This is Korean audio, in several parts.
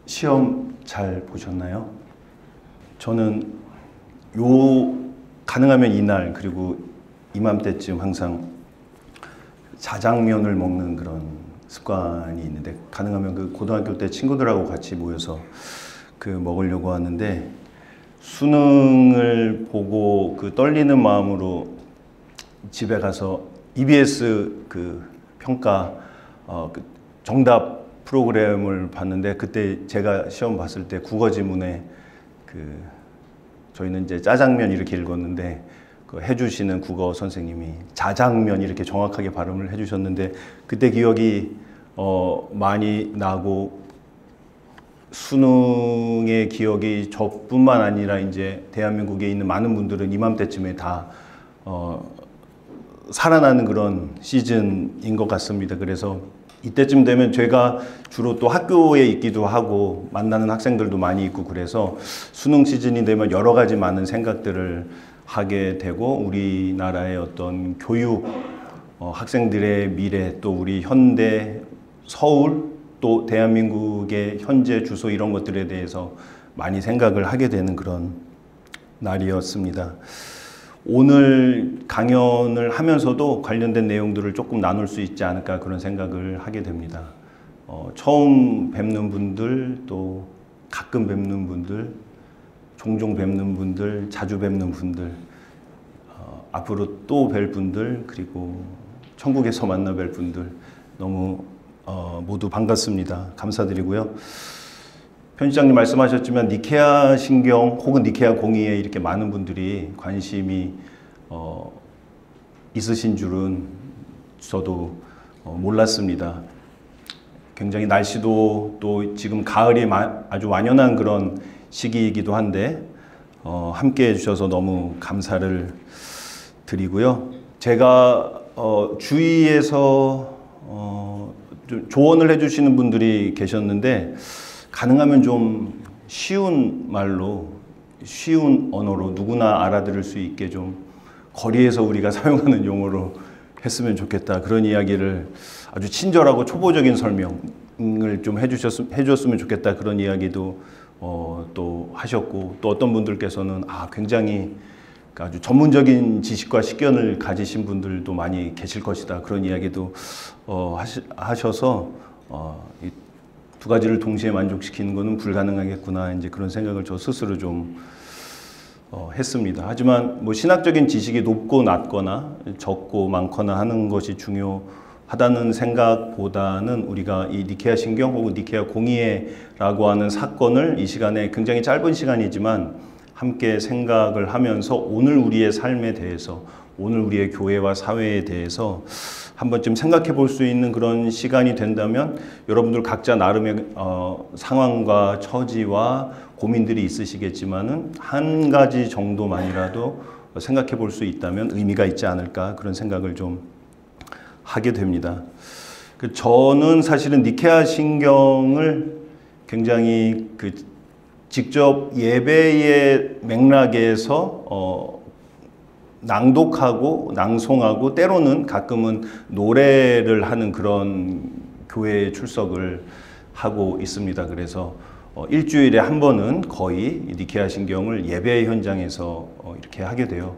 시험 잘 보셨나요? 저는 가능하면 이날 그리고 이맘때쯤 항상 자장면을 먹는 그런 습관이 있는데, 가능하면 그 고등학교 때 친구들하고 같이 모여서 먹으려고 하는데, 수능을 보고 그 떨리는 마음으로 집에 가서 EBS 평가 정답 프로그램을 봤는데, 그때 제가 시험 봤을 때 국어 지문에 저희는 이제 짜장면 이렇게 읽었는데, 해주시는 국어 선생님이 자장면 이렇게 정확하게 발음을 해주셨는데, 그때 기억이 많이 나고, 수능의 기억이 저뿐만 아니라 이제 대한민국에 있는 많은 분들은 이맘때쯤에 다 살아나는 그런 시즌인 것 같습니다. 그래서 이때쯤 되면 제가 주로 또 학교에 있기도 하고 만나는 학생들도 많이 있고, 그래서 수능 시즌이 되면 여러 가지 많은 생각들을 하게 되고, 우리나라의 어떤 교육, 학생들의 미래, 또 우리 현대, 서울, 또 대한민국의 현재 주소, 이런 것들에 대해서 많이 생각을 하게 되는 그런 날이었습니다. 오늘 강연을 하면서도 관련된 내용들을 조금 나눌 수 있지 않을까, 그런 생각을 하게 됩니다. 처음 뵙는 분들, 또 가끔 뵙는 분들, 종종 뵙는 분들, 자주 뵙는 분들, 앞으로 또 뵐 분들, 그리고 천국에서 만나 뵐 분들, 너무 모두 반갑습니다. 감사드리고요. 편집장님 말씀하셨지만 니케아 신경 혹은 니케아 공의에 이렇게 많은 분들이 관심이 있으신 줄은 저도 몰랐습니다. 굉장히 날씨도 또 지금 가을이 아주 완연한 그런 시기이기도 한데, 함께 해주셔서 너무 감사를 드리고요. 제가 주위에서 좀 조언을 해주시는 분들이 계셨는데, 가능하면 좀 쉬운 말로, 쉬운 언어로 누구나 알아들을 수 있게 좀 거리에서 우리가 사용하는 용어로 했으면 좋겠다, 그런 이야기를, 아주 친절하고 초보적인 설명을 좀 해주셨으면 좋겠다, 그런 이야기도 또 하셨고, 또 어떤 분들께서는 굉장히 아주 전문적인 지식과 식견을 가지신 분들도 많이 계실 것이다, 그런 이야기도 하셔서 이 두 가지를 동시에 만족시키는 것은 불가능하겠구나, 이제 그런 생각을 저 스스로 좀 했습니다. 하지만 신학적인 지식이 높고 낮거나 적고 많거나 하는 것이 중요하다는 생각보다는, 우리가 이 니케아 신경 혹은 니케아 공의회라고 하는 사건을 이 시간에, 굉장히 짧은 시간이지만 함께 생각을 하면서 오늘 우리의 삶에 대해서, 오늘 우리의 교회와 사회에 대해서 한 번쯤 생각해 볼 수 있는 그런 시간이 된다면, 여러분들 각자 나름의 상황과 처지와 고민들이 있으시겠지만은 한 가지 정도만이라도 생각해 볼 수 있다면 의미가 있지 않을까, 그런 생각을 좀 하게 됩니다. 저는 사실은 니케아 신경을 굉장히 직접 예배의 맥락에서 낭독하고 낭송하고, 때로는 가끔은 노래를 하는 그런 교회에 출석을 하고 있습니다. 그래서 일주일에 한 번은 거의 니케아 신경을 예배 현장에서 이렇게 하게 돼요.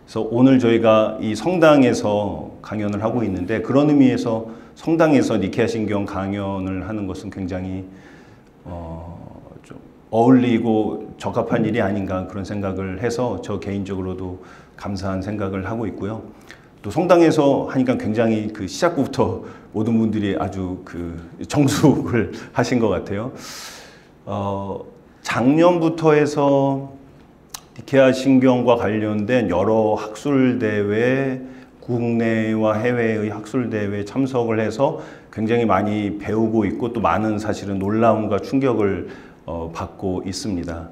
그래서 오늘 저희가 이 성당에서 강연을 하고 있는데, 그런 의미에서 성당에서 니케아 신경 강연을 하는 것은 굉장히 좀 어울리고 적합한 일이 아닌가, 그런 생각을 해서 저 개인적으로도 감사한 생각을 하고 있고요. 또 성당에서 하니까 굉장히 시작부터 모든 분들이 아주 정숙을 하신 것 같아요. 작년부터 해서 니케아 신경과 관련된 여러 학술대회, 국내와 해외의 학술대회에 참석을 해서 굉장히 많이 배우고 있고, 또 많은 사실은 놀라움과 충격을 받고 있습니다.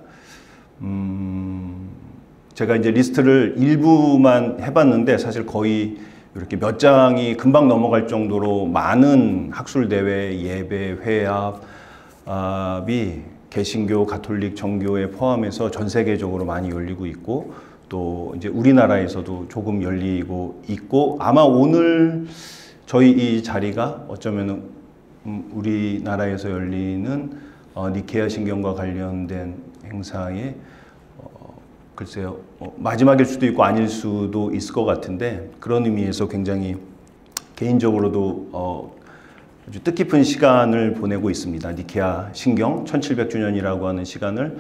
제가 이제 리스트를 일부만 해봤는데, 사실 거의 이렇게 몇 장이 금방 넘어갈 정도로 많은 학술대회, 예배, 회합이 개신교, 가톨릭, 정교회 포함해서 전 세계적으로 많이 열리고 있고, 또 이제 우리나라에서도 조금 열리고 있고, 아마 오늘 저희 이 자리가 어쩌면 우리나라에서 열리는 니케아 신경과 관련된 행사에 글쎄요, 마지막일 수도 있고 아닐 수도 있을 것 같은데, 그런 의미에서 굉장히 개인적으로도 아주 뜻깊은 시간을 보내고 있습니다. 니케아 신경 1700주년이라고 하는 시간을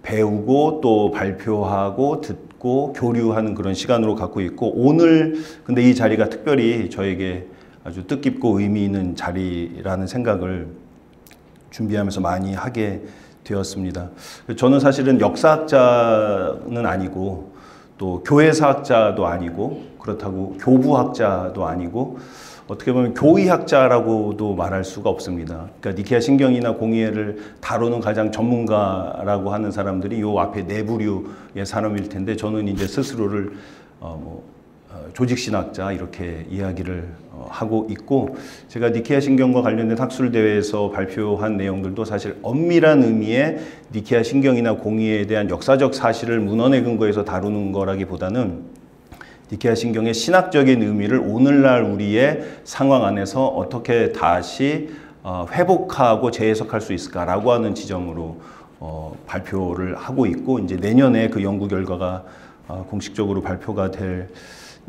배우고 또 발표하고 듣고 교류하는 그런 시간으로 갖고 있고, 오늘 근데 이 자리가 특별히 저에게 아주 뜻깊고 의미 있는 자리라는 생각을 준비하면서 많이 하게 되었습니다. 저는 사실은 역사학자는 아니고 또 교회사학자도 아니고 그렇다고 교부학자도 아니고 어떻게 보면 교의학자라고도 말할 수가 없습니다. 그러니까 니케아 신경이나 공의회를 다루는 가장 전문가라고 하는 사람들이 요 앞에 네 부류의 사람일 텐데, 저는 이제 스스로를 조직신학자 이렇게 이야기를 하고 있고, 제가 니케아 신경과 관련된 학술대회에서 발표한 내용들도 사실 엄밀한 의미의 니케아 신경이나 공의회에 대한 역사적 사실을 문헌에 근거해서 다루는 거라기보다는 니케아 신경의 신학적인 의미를 오늘날 우리의 상황 안에서 어떻게 다시 회복하고 재해석할 수 있을까라고 하는 지점으로 발표를 하고 있고, 이제 내년에 그 연구 결과가 공식적으로 발표가 될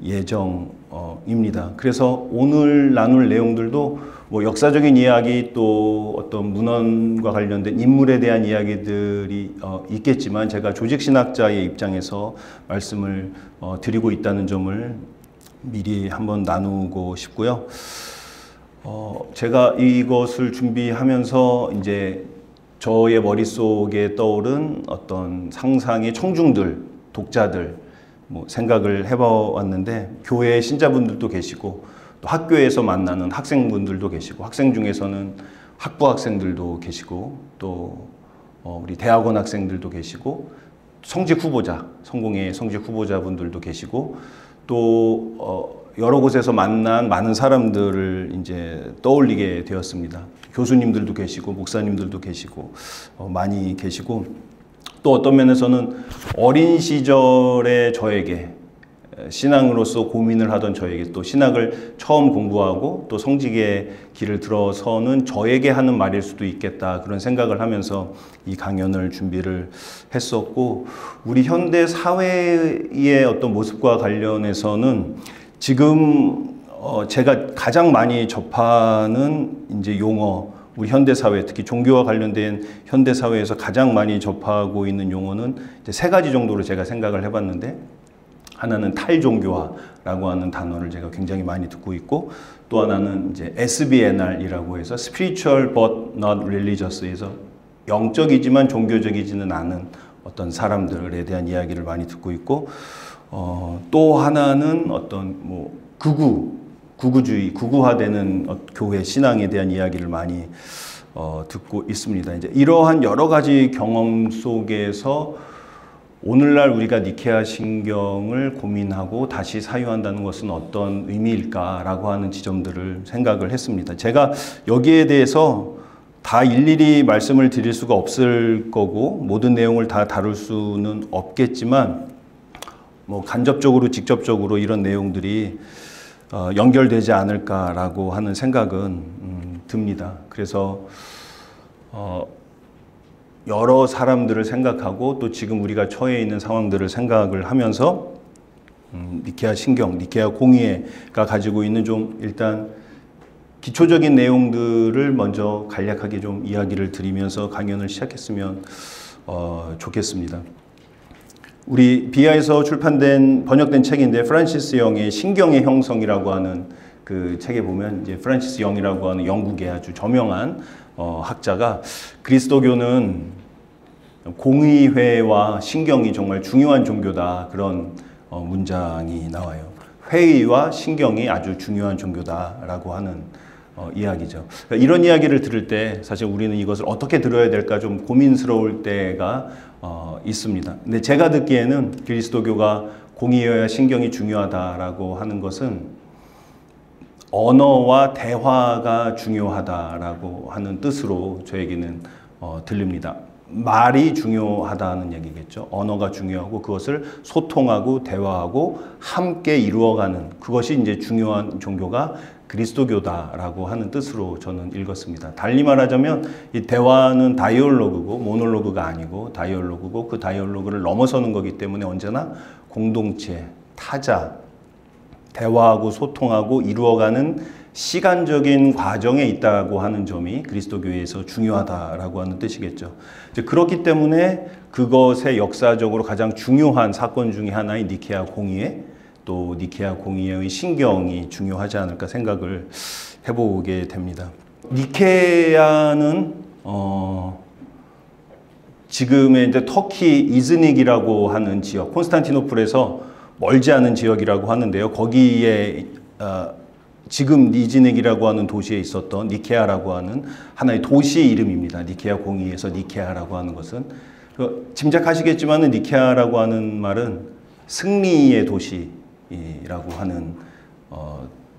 예정입니다. 그래서 오늘 나눌 내용들도 뭐 역사적인 이야기 또 어떤 문헌과 관련된 인물에 대한 이야기들이 있겠지만, 제가 조직신학자의 입장에서 말씀을 드리고 있다는 점을 미리 한번 나누고 싶고요. 제가 이것을 준비하면서 이제 저의 머릿속에 떠오른 어떤 상상의 청중들, 독자들 뭐 생각을 해봤는데, 교회 신자분들도 계시고 또 학교에서 만나는 학생분들도 계시고, 학생 중에서는 학부 학생들도 계시고, 또 우리 대학원 학생들도 계시고, 성직 후보자, 성공의 성직 후보자분들도 계시고, 또 여러 곳에서 만난 많은 사람들을 이제 떠올리게 되었습니다. 교수님들도 계시고 목사님들도 계시고 많이 계시고, 또 어떤 면에서는 어린 시절의 저에게, 신앙으로서 고민을 하던 저에게, 또 신학을 처음 공부하고 또 성직의 길을 들어서는 저에게 하는 말일 수도 있겠다, 그런 생각을 하면서 이 강연을 준비를 했었고, 우리 현대 사회의 어떤 모습과 관련해서는 지금 제가 가장 많이 접하는 이제 용어, 우리 현대사회, 특히 종교와 관련된 현대사회에서 가장 많이 접하고 있는 용어는 이제 세 가지 정도로 제가 생각을 해봤는데, 하나는 탈종교화라고 하는 단어를 제가 굉장히 많이 듣고 있고, 또 하나는 이제 SBNR이라고 해서 Spiritual but not Religious에서 영적이지만 종교적이지는 않은 어떤 사람들에 대한 이야기를 많이 듣고 있고, 또 하나는 어떤 뭐 구구주의, 구구화되는 교회 신앙에 대한 이야기를 많이 듣고 있습니다. 이제 이러한 여러 가지 경험 속에서 오늘날 우리가 니케아 신경을 고민하고 다시 사유한다는 것은 어떤 의미일까라고 하는 지점들을 생각을 했습니다. 제가 여기에 대해서 다 일일이 말씀을 드릴 수가 없을 거고 모든 내용을 다 다룰 수는 없겠지만, 뭐 간접적으로 직접적으로 이런 내용들이 연결되지 않을까라고 하는 생각은 듭니다. 그래서 여러 사람들을 생각하고 또 지금 우리가 처해 있는 상황들을 생각을 하면서 니케아 신경, 니케아 공의회가 가지고 있는 좀 일단 기초적인 내용들을 먼저 간략하게 좀 이야기를 드리면서 강연을 시작했으면 좋겠습니다. 우리 비아에서 출판된 번역된 책인데, 프란시스 영의 신경의 형성이라고 하는 그 책에 보면 이제 프란시스 영이라고 하는 영국의 아주 저명한 학자가 그리스도교는 공의회와 신경이 정말 중요한 종교다, 그런 문장이 나와요. 회의와 신경이 아주 중요한 종교다라고 하는 이야기죠. 그러니까 이런 이야기를 들을 때 사실 우리는 이것을 어떻게 들어야 될까 좀 고민스러울 때가 있습니다. 근데 제가 듣기에는 그리스도교가 공의회와 신경이 중요하다라고 하는 것은 언어와 대화가 중요하다라고 하는 뜻으로 저에게는 들립니다. 말이 중요하다는 얘기겠죠. 언어가 중요하고 그것을 소통하고 대화하고 함께 이루어가는, 그것이 이제 중요한 종교가 그리스도교다라고 하는 뜻으로 저는 읽었습니다. 달리 말하자면 이 대화는 다이얼로그고 모놀로그가 아니고 다이얼로그고 그 다이얼로그를 넘어서는 거기 때문에 언제나 공동체, 타자, 대화하고 소통하고 이루어가는 시간적인 과정에 있다고 하는 점이 그리스도교회에서 중요하다라고 하는 뜻이겠죠. 이제 그렇기 때문에 그것의 역사적으로 가장 중요한 사건 중에 하나인 니케아 공의회, 또 니케아 공의회의 신경이 중요하지 않을까 생각을 해보게 됩니다. 니케아는 지금의 이제 터키 이즈닉이라고 하는 지역, 콘스탄티노플에서 멀지 않은 지역이라고 하는데요. 거기에 지금 이즈닉이라고 하는 도시에 있었던 니케아라고 하는 하나의 도시의 이름입니다. 니케아 공의회에서 니케아라고 하는 것은 짐작하시겠지만 니케아라고 하는 말은 승리의 도시라고 하는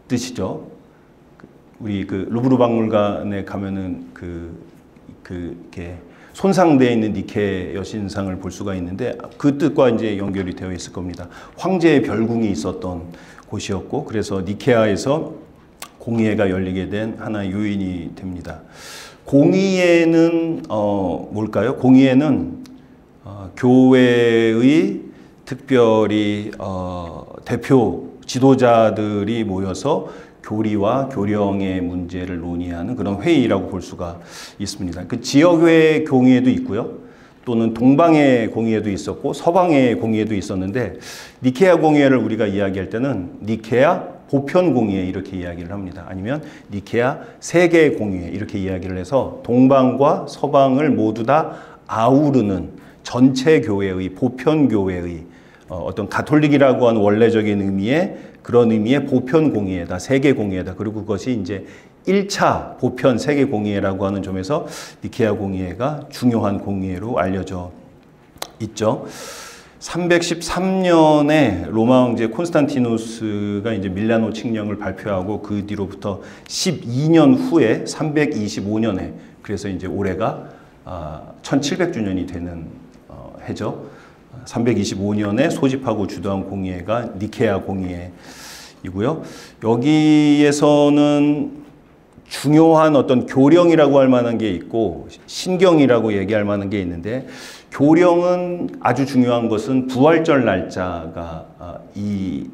뜻이죠. 우리 그 루브르 박물관에 가면은 이렇게 손상되어 있는 니케 여신상을 볼 수가 있는데 그 뜻과 이제 연결이 되어 있을 겁니다. 황제의 별궁이 있었던 곳이었고 그래서 니케아에서 공의회가 열리게 된 하나의 요인이 됩니다. 공의회는 뭘까요? 공의회는 교회의 특별히 대표 지도자들이 모여서 교리와 교령의 문제를 논의하는 그런 회의라고 볼 수가 있습니다. 그 지역회 공의회도 있고요. 또는 동방의 공의회도 있었고 서방의 공의회도 있었는데 니케아 공의회를 우리가 이야기할 때는 니케아 보편 공의회 이렇게 이야기를 합니다. 아니면 니케아 세계 공의회 이렇게 이야기를 해서 동방과 서방을 모두 다 아우르는 전체 교회의 보편 교회의 어떤 가톨릭이라고 하는 원래적인 의미의 그런 의미의 보편 공의회다, 세계 공의회다. 그리고 그것이 이제 1차 보편 세계 공의회라고 하는 점에서 니케아 공의회가 중요한 공의회로 알려져 있죠. 313년에 로마 황제 콘스탄티누스가 이제 밀라노 칙령을 발표하고 그 뒤로부터 12년 후에 325년에 그래서 이제 올해가 1700주년이 되는 해죠. 325년에 소집하고 주도한 공의회가 니케아 공의회이고요. 여기에서는 중요한 어떤 교령이라고 할 만한 게 있고 신경이라고 얘기할 만한 게 있는데 교령은 아주 중요한 것은 부활절 날짜가 이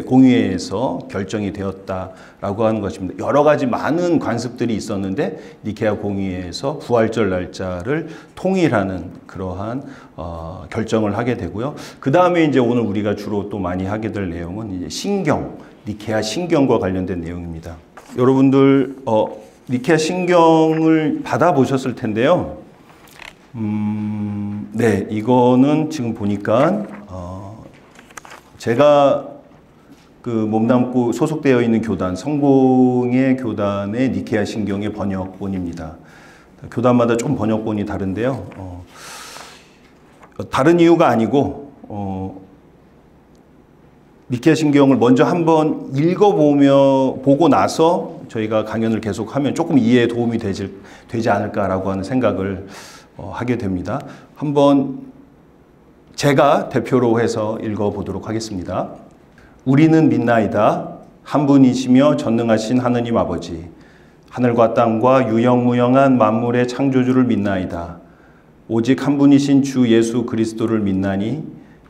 공의회에서 결정이 되었다라고 하는 것입니다. 여러 가지 많은 관습들이 있었는데 니케아 공의회에서 부활절 날짜를 통일하는 그러한 결정을 하게 되고요. 그 다음에 이제 오늘 우리가 주로 또 많이 하게 될 내용은 이제 신경, 니케아 신경과 관련된 내용입니다. 여러분들 니케아 신경을 받아보셨을 텐데요. 네, 이거는 지금 보니까 제가 그 몸담고 소속되어 있는 교단, 성공의 교단의 니케아 신경의 번역본입니다. 교단마다 좀 번역본이 다른데요. 다른 이유가 아니고 니케아 신경을 먼저 한번 보고 나서 저희가 강연을 계속하면 조금 이해에 도움이 되지 않을까라고 하는 생각을 하게 됩니다. 한번 제가 대표로 해서 읽어보도록 하겠습니다. 우리는 믿나이다. 한 분이시며 전능하신 하느님 아버지, 하늘과 땅과 유영무영한 만물의 창조주를 믿나이다. 오직 한 분이신 주 예수 그리스도를 믿나니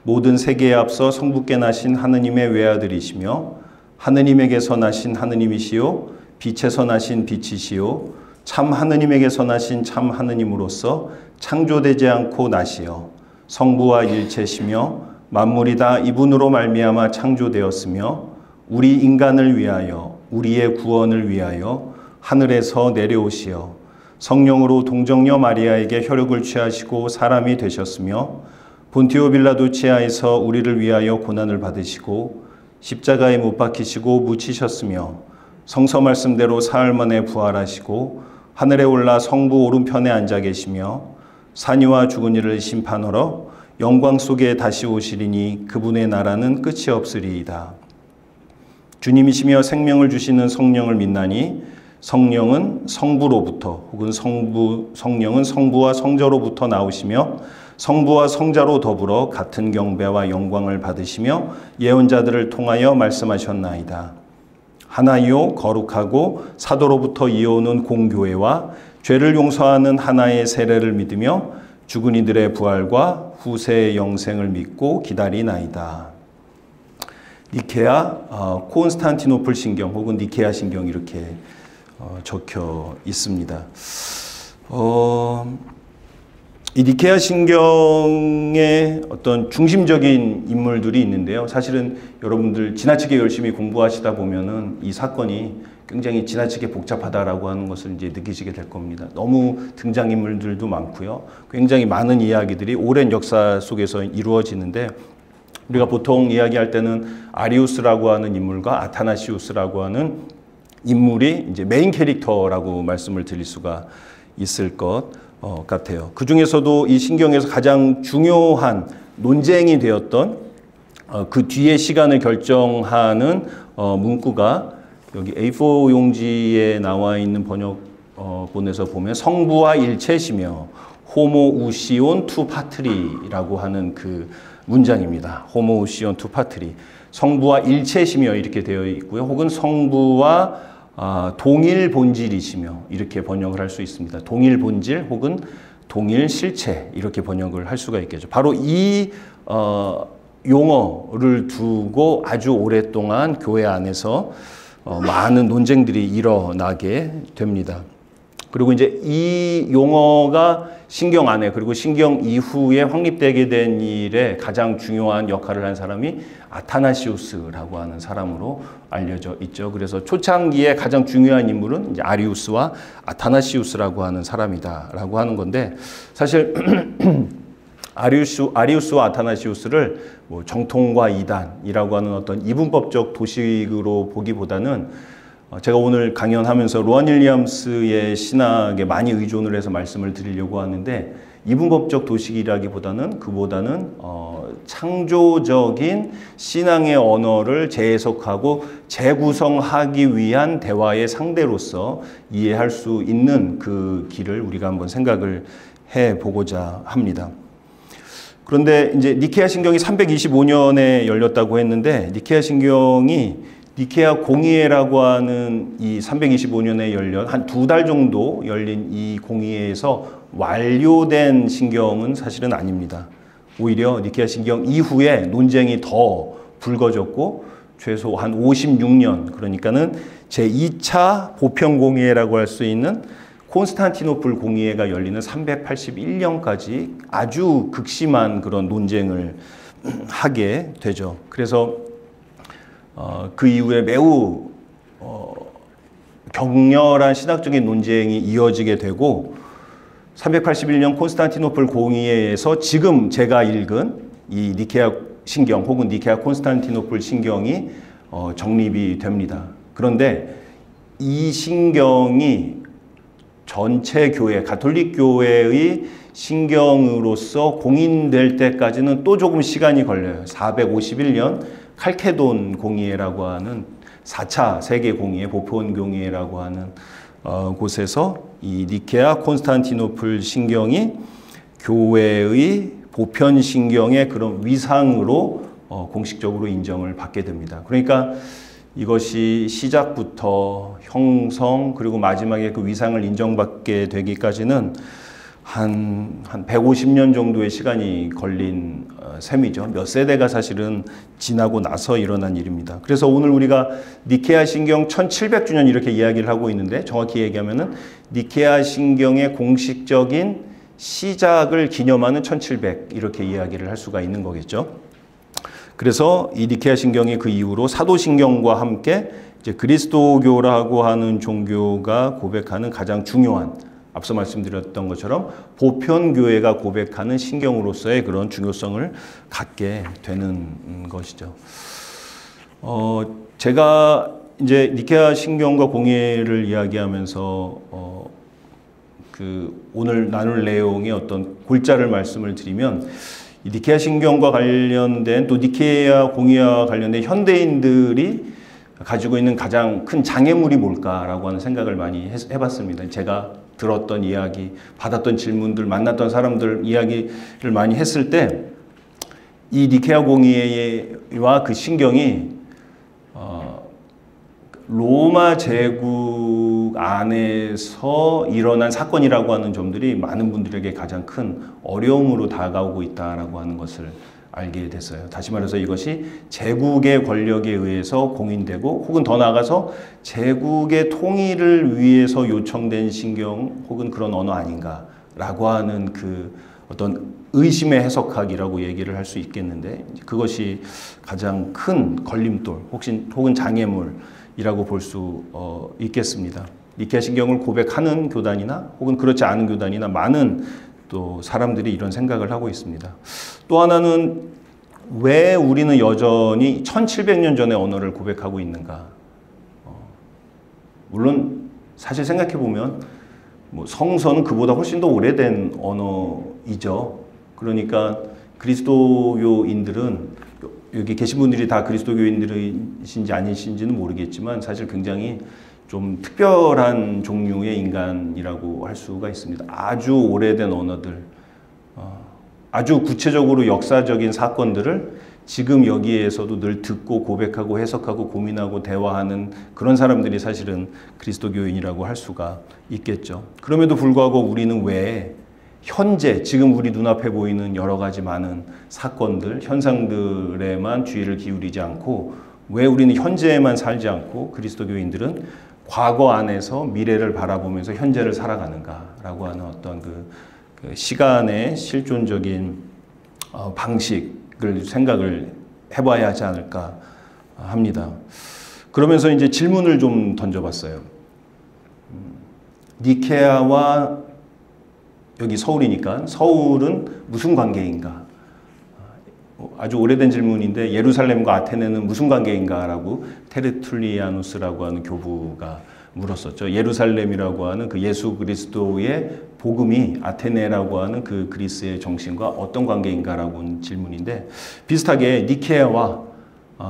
모든 세계에 앞서 성부께 나신 하느님의 외아들이시며 하느님에게서 나신 하느님이시요 빛에서 나신 빛이시요 참 하느님에게서 나신 참 하느님으로서 창조되지 않고 나시어 성부와 일체시며 만물이 다 이분으로 말미암아 창조되었으며 우리 인간을 위하여 우리의 구원을 위하여 하늘에서 내려오시어 성령으로 동정녀 마리아에게 혈육을 취하시고 사람이 되셨으며 본티오 빌라도 치하에서 우리를 위하여 고난을 받으시고 십자가에 못 박히시고 묻히셨으며 성서 말씀대로 사흘 만에 부활하시고 하늘에 올라 성부 오른편에 앉아 계시며 산이와 죽은 이를 심판하러 영광 속에 다시 오시리니 그분의 나라는 끝이 없으리이다. 주님이시며 생명을 주시는 성령을 믿나니 성령은 성부로부터 혹은 성령은 성부와 성자로부터 나오시며 성부와 성자로 더불어 같은 경배와 영광을 받으시며 예언자들을 통하여 말씀하셨나이다. 하나요 거룩하고 사도로부터 이어오는 공교회와 죄를 용서하는 하나의 세례를 믿으며 죽은 이들의 부활과 후세의 영생을 믿고 기다리나이다. 니케아 콘스탄티노플 신경 혹은 니케아 신경 이렇게 적혀 있습니다. 이 니케아 신경의 어떤 중심적인 인물들이 있는데요. 사실은 여러분들 지나치게 열심히 공부하시다 보면은 이 사건이 굉장히 지나치게 복잡하다라고 하는 것을 이제 느끼시게 될 겁니다. 너무 등장인물들도 많고요. 굉장히 많은 이야기들이 오랜 역사 속에서 이루어지는데 우리가 보통 이야기할 때는 아리우스라고 하는 인물과 아타나시우스라고 하는 인물이 이제 메인 캐릭터라고 말씀을 드릴 수가 있을 것 같아요. 그 중에서도 이 신경에서 가장 중요한 논쟁이 되었던 그 뒤의 시간을 결정하는 문구가 여기 A4 용지에 나와 있는 번역본에서 보면 성부와 일체시며 호모우시온 투 파트리라고 하는 그 문장입니다. 호모우시온 투 파트리. 성부와 일체시며 이렇게 되어 있고요. 혹은 성부와 동일 본질이시며 이렇게 번역을 할 수 있습니다. 동일 본질 혹은 동일 실체 이렇게 번역을 할 수가 있겠죠. 바로 이 용어를 두고 아주 오랫동안 교회 안에서 많은 논쟁들이 일어나게 됩니다. 그리고 이제 이 용어가 신경 안에 그리고 신경 이후에 확립되게 된 일에 가장 중요한 역할을 한 사람이 아타나시우스라고 하는 사람으로 알려져 있죠. 그래서 초창기에 가장 중요한 인물은 이제 아리우스와 아타나시우스라고 하는 사람이다라고 하는 건데 사실 아리우스와 아타나시우스를 뭐 정통과 이단이라고 하는 어떤 이분법적 도식으로 보기보다는 제가 오늘 강연하면서 로안 윌리엄스의 신학에 많이 의존을 해서 말씀을 드리려고 하는데 이분법적 도식이라기보다는 창조적인 신앙의 언어를 재해석하고 재구성하기 위한 대화의 상대로서 이해할 수 있는 그 길을 우리가 한번 생각을 해보고자 합니다. 그런데 이제 니케아 신경이 325년에 열렸다고 했는데 니케아 신경이 니케아 공의회라고 하는 이 325년에 열린 한 2달 정도 열린 이 공의회에서 완료된 신경은 사실은 아닙니다. 오히려 니케아 신경 이후에 논쟁이 더 불거졌고 최소 한 56년 그러니까는 제2차 보편 공의회라고 할 수 있는 콘스탄티노플 공의회가 열리는 381년까지 아주 극심한 그런 논쟁을 하게 되죠. 그래서 그 이후에 매우 격렬한 신학적인 논쟁이 이어지게 되고 381년 콘스탄티노플 공의회에서 지금 제가 읽은 이 니케아 신경 혹은 니케아 콘스탄티노플 신경이 정립이 됩니다. 그런데 이 신경이 전체 교회, 가톨릭 교회의 신경으로서 공인될 때까지는 또 조금 시간이 걸려요. 451년 칼케돈 공의회라고 하는 4차 세계 공의회, 보편 공의회라고 하는 곳에서 이 니케아 콘스탄티노플 신경이 교회의 보편 신경의 그런 위상으로 공식적으로 인정을 받게 됩니다. 그러니까 이것이 시작부터 형성 그리고 마지막에 그 위상을 인정받게 되기까지는 한 150년 정도의 시간이 걸린 셈이죠. 몇 세대가 사실은 지나고 나서 일어난 일입니다. 그래서 오늘 우리가 니케아 신경 1700주년 이렇게 이야기를 하고 있는데 정확히 얘기하면은 니케아 신경의 공식적인 시작을 기념하는 1700 이렇게 이야기를 할 수가 있는 거겠죠. 그래서 이 니케아 신경이 그 이후로 사도신경과 함께 이제 그리스도교라고 하는 종교가 고백하는 가장 중요한 앞서 말씀드렸던 것처럼 보편교회가 고백하는 신경으로서의 그런 중요성을 갖게 되는 것이죠. 제가 이제 니케아 신경과 공의회를 이야기하면서 오늘 나눌 내용의 어떤 골자를 말씀을 드리면 이 니케아 신경과 관련된 또 니케아 공의회와 관련된 현대인들이 가지고 있는 가장 큰 장애물이 뭘까라고 하는 생각을 많이 해봤습니다. 제가 들었던 이야기, 받았던 질문들, 만났던 사람들 이야기를 많이 했을 때 이 니케아 공의회와 그 신경이 로마 제국 안에서 일어난 사건이라고 하는 점들이 많은 분들에게 가장 큰 어려움으로 다가오고 있다라고 하는 것을 알게 됐어요. 다시 말해서 이것이 제국의 권력에 의해서 공인되고 혹은 더 나아가서 제국의 통일을 위해서 요청된 신경 혹은 그런 언어 아닌가라고 하는 그 어떤 의심의 해석학이라고 얘기를 할 수 있겠는데 그것이 가장 큰 걸림돌 혹은 장애물이라고 볼 수 있겠습니다. 니케아 신경을 고백하는 교단이나 혹은 그렇지 않은 교단이나 많은 또 사람들이 이런 생각을 하고 있습니다. 또 하나는 왜 우리는 여전히 1700년 전의 언어를 고백하고 있는가? 물론 사실 생각해 보면 뭐 성서는 그보다 훨씬 더 오래된 언어이죠. 그러니까 그리스도교인들은 여기 계신 분들이 다 그리스도교인들이신지 아니신지는 모르겠지만 사실 굉장히 좀 특별한 종류의 인간이라고 할 수가 있습니다. 아주 오래된 언어들, 아주 구체적으로 역사적인 사건들을 지금 여기에서도 늘 듣고 고백하고 해석하고 고민하고 대화하는 그런 사람들이 사실은 그리스도교인이라고 할 수가 있겠죠. 그럼에도 불구하고 우리는 왜 현재 지금 우리 눈앞에 보이는 여러 가지 많은 사건들, 현상들에만 주의를 기울이지 않고 왜 우리는 현재에만 살지 않고 그리스도교인들은 과거 안에서 미래를 바라보면서 현재를 살아가는가라고 하는 어떤 그 시간의 실존적인 방식을 생각을 해봐야 하지 않을까 합니다. 그러면서 이제 질문을 좀 던져봤어요. 니케아와 여기 서울이니까 서울은 무슨 관계인가? 아주 오래된 질문인데 예루살렘과 아테네는 무슨 관계인가라고 테르툴리아누스라고 하는 교부가 물었었죠. 예루살렘이라고 하는 그 예수 그리스도의 복음이 아테네라고 하는 그 그리스의 정신과 어떤 관계인가라고 하는 질문인데 비슷하게 니케아와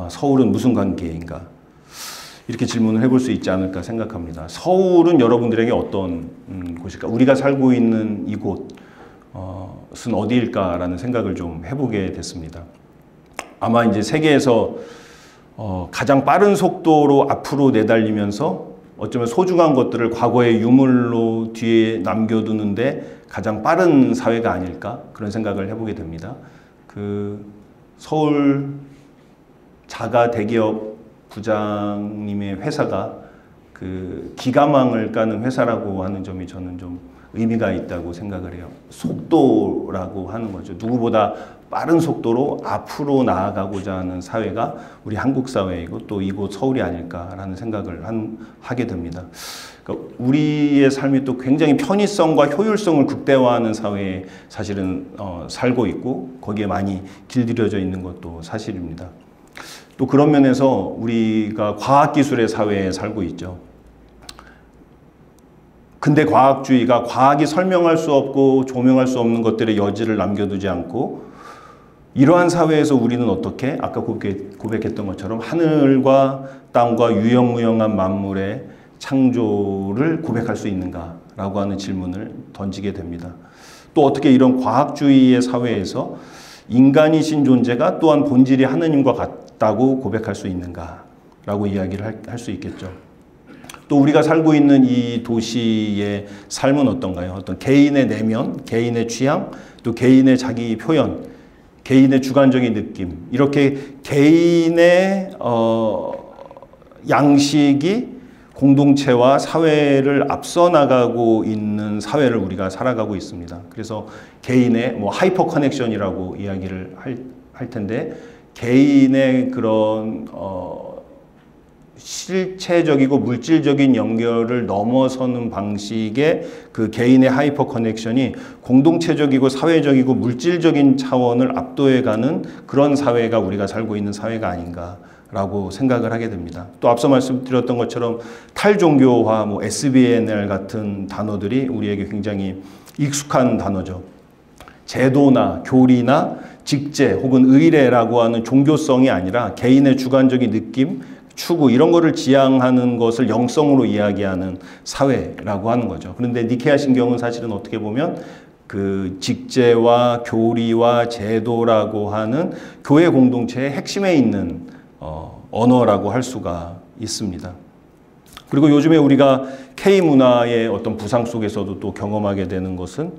서울은 무슨 관계인가? 이렇게 질문을 해볼 수 있지 않을까 생각합니다. 서울은 여러분들에게 어떤 곳일까? 우리가 살고 있는 이곳은 어디일까라는 생각을 좀 해보게 됐습니다. 아마 이제 세계에서 가장 빠른 속도로 앞으로 내달리면서 어쩌면 소중한 것들을 과거의 유물로 뒤에 남겨두는데 가장 빠른 사회가 아닐까 그런 생각을 해보게 됩니다. 그 서울 자가 대기업 부장님의 회사가 그 기가망을 까는 회사라고 하는 점이 저는 좀 의미가 있다고 생각을 해요. 속도라고 하는 거죠. 누구보다 빠른 속도로 앞으로 나아가고자 하는 사회가 우리 한국 사회이고 또 이곳 서울이 아닐까라는 생각을 하게 됩니다. 그러니까 우리의 삶이 또 굉장히 편의성과 효율성을 극대화하는 사회에 사실은 살고 있고 거기에 많이 길들여져 있는 것도 사실입니다. 또 그런 면에서 우리가 과학기술의 사회에 살고 있죠. 근대 과학주의가 과학이 설명할 수 없고 조명할 수 없는 것들의 여지를 남겨두지 않고 이러한 사회에서 우리는 어떻게 아까 고백했던 것처럼 하늘과 땅과 유영무영한 만물의 창조를 고백할 수 있는가라고 하는 질문을 던지게 됩니다. 또 어떻게 이런 과학주의의 사회에서 인간이신 존재가 또한 본질이 하느님과 같다고 고백할 수 있는가라고 이야기를 할 수 있겠죠. 또 우리가 살고 있는 이 도시의 삶은 어떤가요? 어떤 개인의 내면, 개인의 취향, 또 개인의 자기 표현, 개인의 주관적인 느낌 이렇게 개인의 양식이 공동체와 사회를 앞서 나가고 있는 사회를 우리가 살아가고 있습니다. 그래서 개인의 뭐 하이퍼 커넥션이라고 이야기를 할 텐데 개인의 그런 실체적이고 물질적인 연결을 넘어서는 방식의 그 개인의 하이퍼 커넥션이 공동체적이고 사회적이고 물질적인 차원을 압도해가는 그런 사회가 우리가 살고 있는 사회가 아닌가라고 생각을 하게 됩니다. 또 앞서 말씀드렸던 것처럼 탈종교화, 뭐 SBNR 같은 단어들이 우리에게 굉장히 익숙한 단어죠. 제도나 교리나 직제 혹은 의례라고 하는 종교성이 아니라 개인의 주관적인 느낌, 추구 이런 거를 지향하는 것을 영성으로 이야기하는 사회라고 하는 거죠. 그런데 니케아 신경은 사실은 어떻게 보면 그 직제와 교리와 제도라고 하는 교회 공동체의 핵심에 있는 언어라고 할 수가 있습니다. 그리고 요즘에 우리가 K문화의 어떤 부상 속에서도 또 경험하게 되는 것은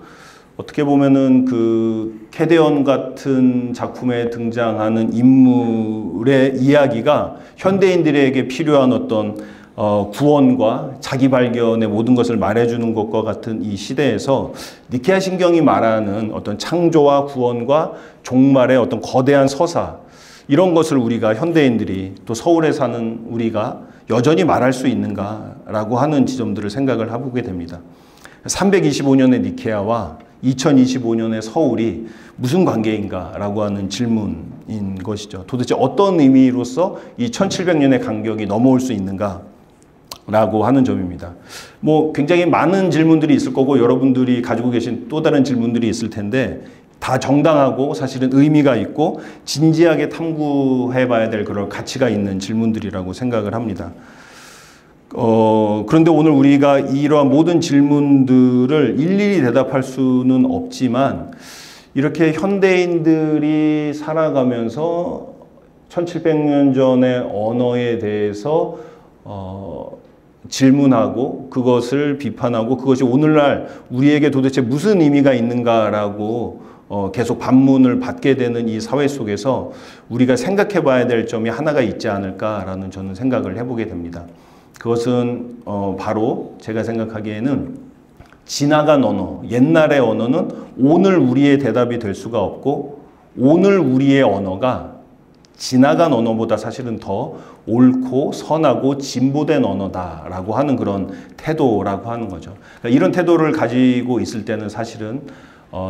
어떻게 보면은 그 캐대언 같은 작품에 등장하는 인물의 이야기가 현대인들에게 필요한 어떤 구원과 자기 발견의 모든 것을 말해주는 것과 같은 이 시대에서 니케아 신경이 말하는 어떤 창조와 구원과 종말의 어떤 거대한 서사, 이런 것을 우리가 현대인들이 또 서울에 사는 우리가 여전히 말할 수 있는가라고 하는 지점들을 생각을 해보게 됩니다. 325년의 니케아와 2025년의 서울이 무슨 관계인가라고 하는 질문인 것이죠. 도대체 어떤 의미로서 이 1700년의 간격이 넘어올 수 있는가라고 하는 점입니다. 뭐 굉장히 많은 질문들이 있을 거고 여러분들이 가지고 계신 또 다른 질문들이 있을 텐데 다 정당하고 사실은 의미가 있고 진지하게 탐구해 봐야 될 그런 가치가 있는 질문들이라고 생각을 합니다. 그런데 오늘 우리가 이러한 모든 질문들을 일일이 대답할 수는 없지만 이렇게 현대인들이 살아가면서 1700년 전의 언어에 대해서 질문하고 그것을 비판하고 그것이 오늘날 우리에게 도대체 무슨 의미가 있는가라고 계속 반문을 받게 되는 이 사회 속에서 우리가 생각해 봐야 될 점이 하나가 있지 않을까라는 저는 생각을 해보게 됩니다. 그것은 바로 제가 생각하기에는 지나간 언어, 옛날의 언어는 오늘 우리의 대답이 될 수가 없고 오늘 우리의 언어가 지나간 언어보다 사실은 더 옳고 선하고 진보된 언어다라고 하는 그런 태도라고 하는 거죠. 그러니까 이런 태도를 가지고 있을 때는 사실은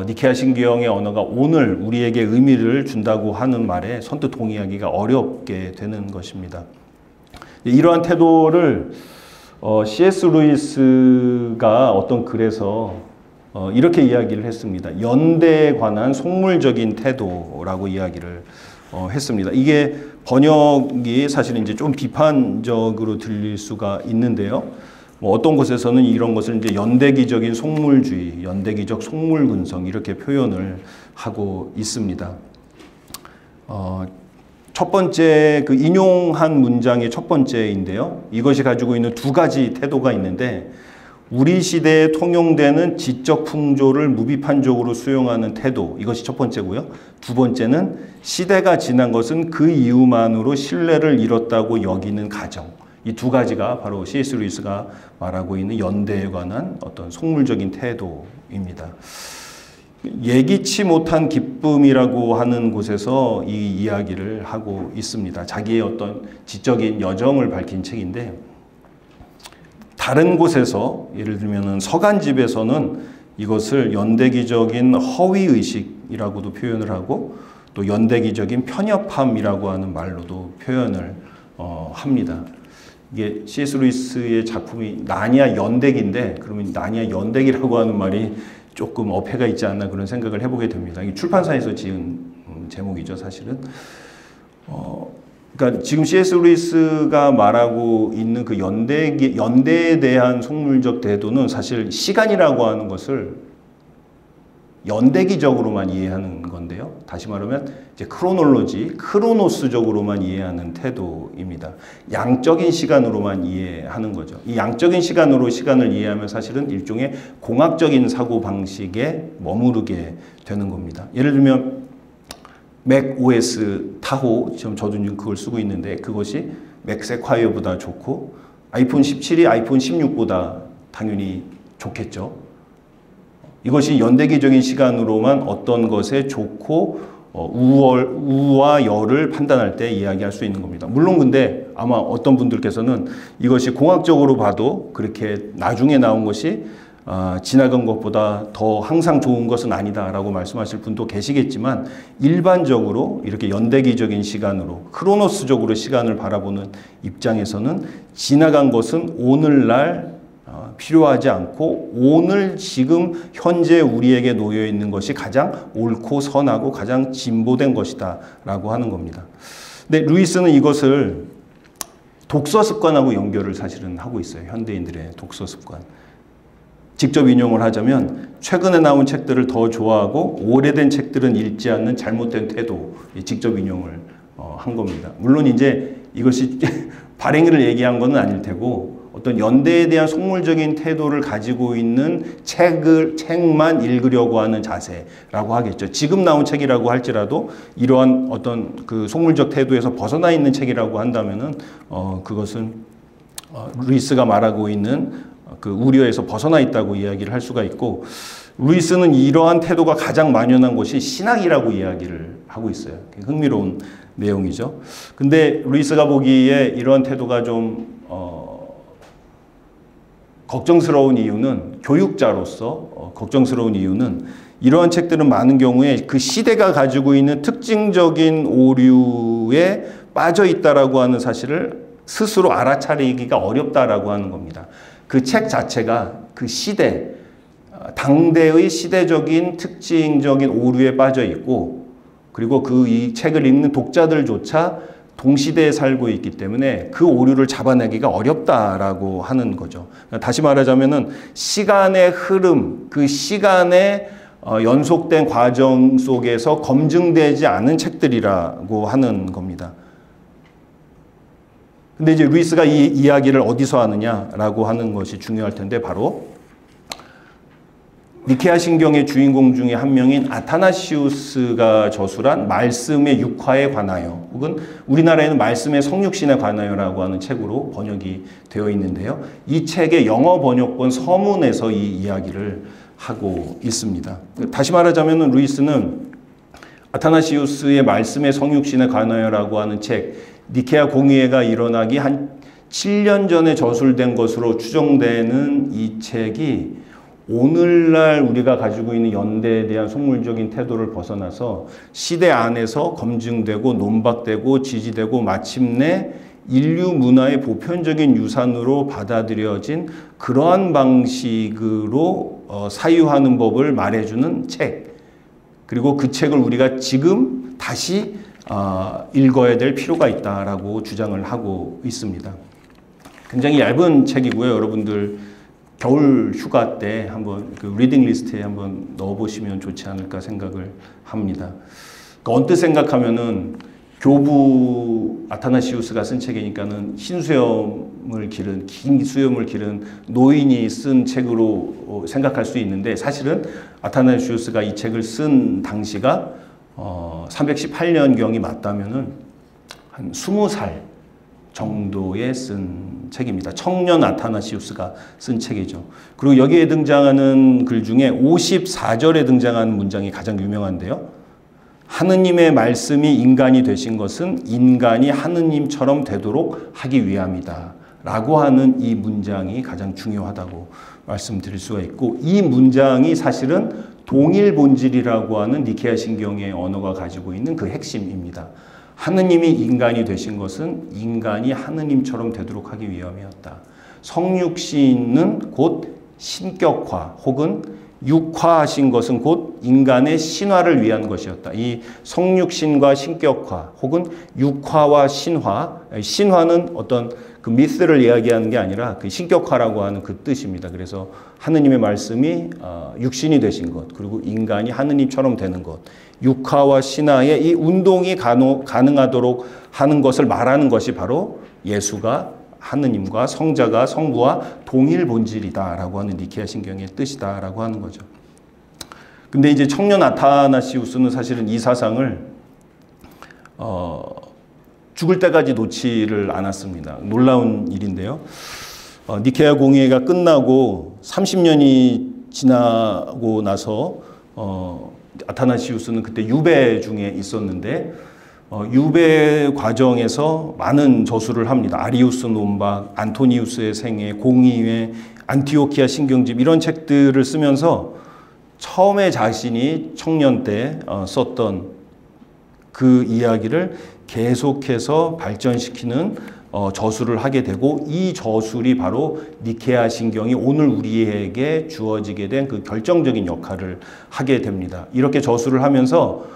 니케아 신경의 언어가 오늘 우리에게 의미를 준다고 하는 말에 선뜻 동의하기가 어렵게 되는 것입니다. 이러한 태도를 C.S. 루이스가 어떤 글에서 이렇게 이야기를 했습니다. 연대에 관한 속물적인 태도라고 이야기를 했습니다. 이게 번역이 사실은 이제 좀 비판적으로 들릴 수가 있는데요. 뭐 어떤 곳에서는 이런 것을 이제 연대기적인 속물주의, 연대기적 속물근성 이렇게 표현을 하고 있습니다. 첫 번째 그 인용한 문장의 첫 번째인데요. 이것이 가지고 있는 두 가지 태도가 있는데 우리 시대에 통용되는 지적 풍조를 무비판적으로 수용하는 태도, 이것이 첫 번째고요. 두 번째는 시대가 지난 것은 그 이유만으로 신뢰를 잃었다고 여기는 가정. 이 두 가지가 바로 C.S. 루이스가 말하고 있는 연대에 관한 어떤 속물적인 태도입니다. 예기치 못한 기쁨이라고 하는 곳에서 이 이야기를 하고 있습니다. 자기의 어떤 지적인 여정을 밝힌 책인데 다른 곳에서 예를 들면 서간집에서는 이것을 연대기적인 허위의식이라고도 표현을 하고 또 연대기적인 편협함이라고 하는 말로도 표현을 합니다. 이게 C.S. 루이스의 작품이 나니아 연대기인데 그러면 나니아 연대기라고 하는 말이 조금 어폐가 있지 않나 그런 생각을 해보게 됩니다. 이 출판사에서 지은 제목이죠, 사실은. 그러니까 지금 C.S. 루이스가 말하고 있는 그 연대에 대한 속물적 태도는 사실 시간이라고 하는 것을 연대기적으로만 이해하는 건데요. 다시 말하면 이제 크로노스적으로만 이해하는 태도입니다. 양적인 시간으로만 이해하는 거죠. 이 양적인 시간으로 시간을 이해하면 사실은 일종의 공학적인 사고 방식에 머무르게 되는 겁니다. 예를 들면 맥 OS 타호, 지금 저도 지금 그걸 쓰고 있는데 그것이 맥 세콰이어보다 좋고 아이폰 17이 아이폰 16보다 당연히 좋겠죠. 이것이 연대기적인 시간으로만 어떤 것에 좋고 우와 열을 판단할 때 이야기할 수 있는 겁니다. 물론 근데 아마 어떤 분들께서는 이것이 공학적으로 봐도 그렇게 나중에 나온 것이 지나간 것보다 더 항상 좋은 것은 아니다라고 말씀하실 분도 계시겠지만 일반적으로 이렇게 연대기적인 시간으로 크로노스적으로 시간을 바라보는 입장에서는 지나간 것은 오늘날 필요하지 않고 오늘 지금 현재 우리에게 놓여 있는 것이 가장 옳고 선하고 가장 진보된 것이다 라고 하는 겁니다. 근데 루이스는 이것을 독서 습관하고 연결을 사실은 하고 있어요. 현대인들의 독서 습관. 직접 인용을 하자면 최근에 나온 책들을 더 좋아하고 오래된 책들은 읽지 않는 잘못된 태도, 직접 인용을 한 겁니다. 물론 이제 이것이 발행일을 얘기한 것은 아닐 테고 어떤 연대에 대한 속물적인 태도를 가지고 있는 책만 읽으려고 하는 자세라고 하겠죠. 지금 나온 책이라고 할지라도 이러한 어떤 그 속물적 태도에서 벗어나 있는 책이라고 한다면은 그것은 루이스가 말하고 있는 그 우려에서 벗어나 있다고 이야기를 할 수가 있고, 루이스는 이러한 태도가 가장 만연한 것이 신학이라고 이야기를 하고 있어요. 흥미로운 내용이죠. 근데 루이스가 보기에 이러한 태도가 좀 걱정스러운 이유는, 교육자로서 걱정스러운 이유는, 이러한 책들은 많은 경우에 그 시대가 가지고 있는 특징적인 오류에 빠져 있다라고 하는 사실을 스스로 알아차리기가 어렵다라고 하는 겁니다. 그 책 자체가 그 시대, 당대의 시대적인 특징적인 오류에 빠져 있고, 그리고 이 책을 읽는 독자들조차 동시대에 살고 있기 때문에 그 오류를 잡아내기가 어렵다라고 하는 거죠. 다시 말하자면은 시간의 흐름, 그 시간의 연속된 과정 속에서 검증되지 않은 책들이라고 하는 겁니다. 근데 이제 루이스가 이 이야기를 어디서 하느냐라고 하는 것이 중요할 텐데, 바로 니케아 신경의 주인공 중에 한 명인 아타나시우스가 저술한 말씀의 육화에 관하여, 혹은 우리나라에는 말씀의 성육신에 관하여라고 하는 책으로 번역이 되어 있는데요. 이 책의 영어 번역본 서문에서 이 이야기를 하고 있습니다. 다시 말하자면 루이스는 아타나시우스의 말씀의 성육신에 관하여라고 하는 책, 니케아 공의회가 일어나기 한 7년 전에 저술된 것으로 추정되는 이 책이 오늘날 우리가 가지고 있는 연대에 대한 속물적인 태도를 벗어나서 시대 안에서 검증되고 논박되고 지지되고 마침내 인류 문화의 보편적인 유산으로 받아들여진 그러한 방식으로 사유하는 법을 말해주는 책, 그리고 그 책을 우리가 지금 다시 읽어야 될 필요가 있다라고 주장을 하고 있습니다. 굉장히 얇은 책이고요. 여러분들 겨울 휴가 때 한번 그 리딩 리스트에 한번 넣어보시면 좋지 않을까 생각을 합니다. 언뜻 생각하면은 교부 아타나시우스가 쓴 책이니까는 긴 수염을 기른 노인이 쓴 책으로 생각할 수 있는데, 사실은 아타나시우스가 이 책을 쓴 당시가 318년경이 맞다면은 한 20살 정도에 쓴 책입니다. 청년 아타나시우스가 쓴 책이죠. 그리고 여기에 등장하는 글 중에 54절에 등장하는 문장이 가장 유명한데요. 하느님의 말씀이 인간이 되신 것은 인간이 하느님처럼 되도록 하기 위함이다 라고 하는 이 문장이 가장 중요하다고 말씀드릴 수가 있고, 이 문장이 사실은 동일 본질이라고 하는 니케아 신경의 언어가 가지고 있는 그 핵심입니다. 하느님이 인간이 되신 것은 인간이 하느님처럼 되도록 하기 위함이었다. 성육신은 곧 신격화 혹은 육화하신 것은 곧 인간의 신화를 위한 것이었다. 이 성육신과 신격화 혹은 육화와 신화, 신화는 어떤 그 미스를 이야기하는 게 아니라 그 신격화라고 하는 그 뜻입니다. 그래서 하느님의 말씀이 육신이 되신 것, 그리고 인간이 하느님처럼 되는 것, 육화와 신화의 이 운동이 가능하도록 하는 것을 말하는 것이 바로 예수가 하느님과 성자가 성부와 동일 본질이다라고 하는 니케아 신경의 뜻이다라고 하는 거죠. 근데 이제 청년 아타나시우스는 사실은 이 사상을 죽을 때까지 놓지를 않았습니다. 놀라운 일인데요. 니케아 공의회가 끝나고 30년이 지나고 나서 아타나시우스는 그때 유배 중에 있었는데 유배 과정에서 많은 저술을 합니다. 아리우스 논박, 안토니우스의 생애, 공의회, 안티오키아 신경집 이런 책들을 쓰면서 처음에 자신이 청년 때 썼던 그 이야기를 계속해서 발전시키는 저술을 하게 되고, 이 저술이 바로 니케아 신경이 오늘 우리에게 주어지게 된 그 결정적인 역할을 하게 됩니다. 이렇게 저술을 하면서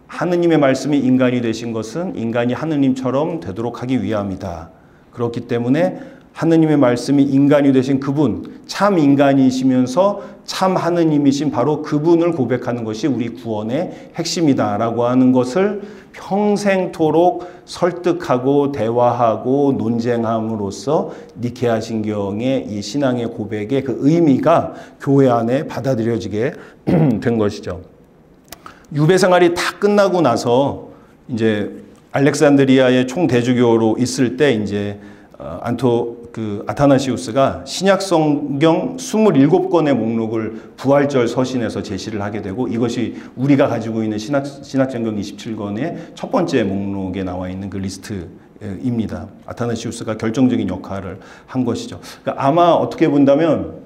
하느님의 말씀이 인간이 되신 것은 인간이 하느님처럼 되도록 하기 위함이다. 그렇기 때문에 하느님의 말씀이 인간이 되신 그분, 참 인간이시면서 참 하느님이신 바로 그분을 고백하는 것이 우리 구원의 핵심이다라고 하는 것을 평생토록 설득하고 대화하고 논쟁함으로써 니케아 신경의 이 신앙의 고백의 그 의미가 교회 안에 받아들여지게 된 것이죠. 유배 생활이 다 끝나고 나서 이제 알렉산드리아의 총대주교로 있을 때 이제 아타나시우스가 신약 성경 27권의 목록을 부활절 서신에서 제시를 하게 되고, 이것이 우리가 가지고 있는 신약 성경 27권의 첫 번째 목록에 나와 있는 그 리스트입니다. 아타나시우스가 결정적인 역할을 한 것이죠. 그러니까 아마 어떻게 본다면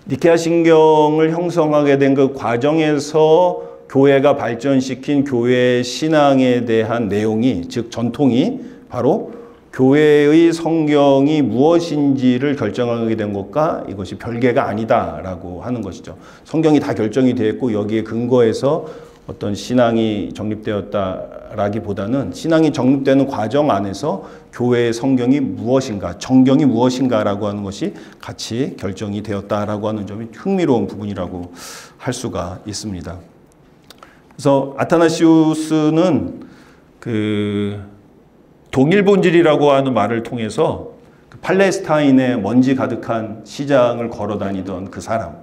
니케아 신경을 형성하게 된 그 과정에서 교회가 발전시킨 교회의 신앙에 대한 내용이, 즉 전통이 바로 교회의 성경이 무엇인지를 결정하게 된 것과 이것이 별개가 아니다라고 하는 것이죠. 성경이 다 결정이 되어 있고 여기에 근거해서 어떤 신앙이 정립되었다라기보다는 신앙이 정립되는 과정 안에서 교회의 성경이 무엇인가, 정경이 무엇인가라고 하는 것이 같이 결정이 되었다라고 하는 점이 흥미로운 부분이라고 할 수가 있습니다. 그래서 아타나시우스는 동일본질이라고 하는 말을 통해서 팔레스타인의 먼지 가득한 시장을 걸어 다니던 그 사람,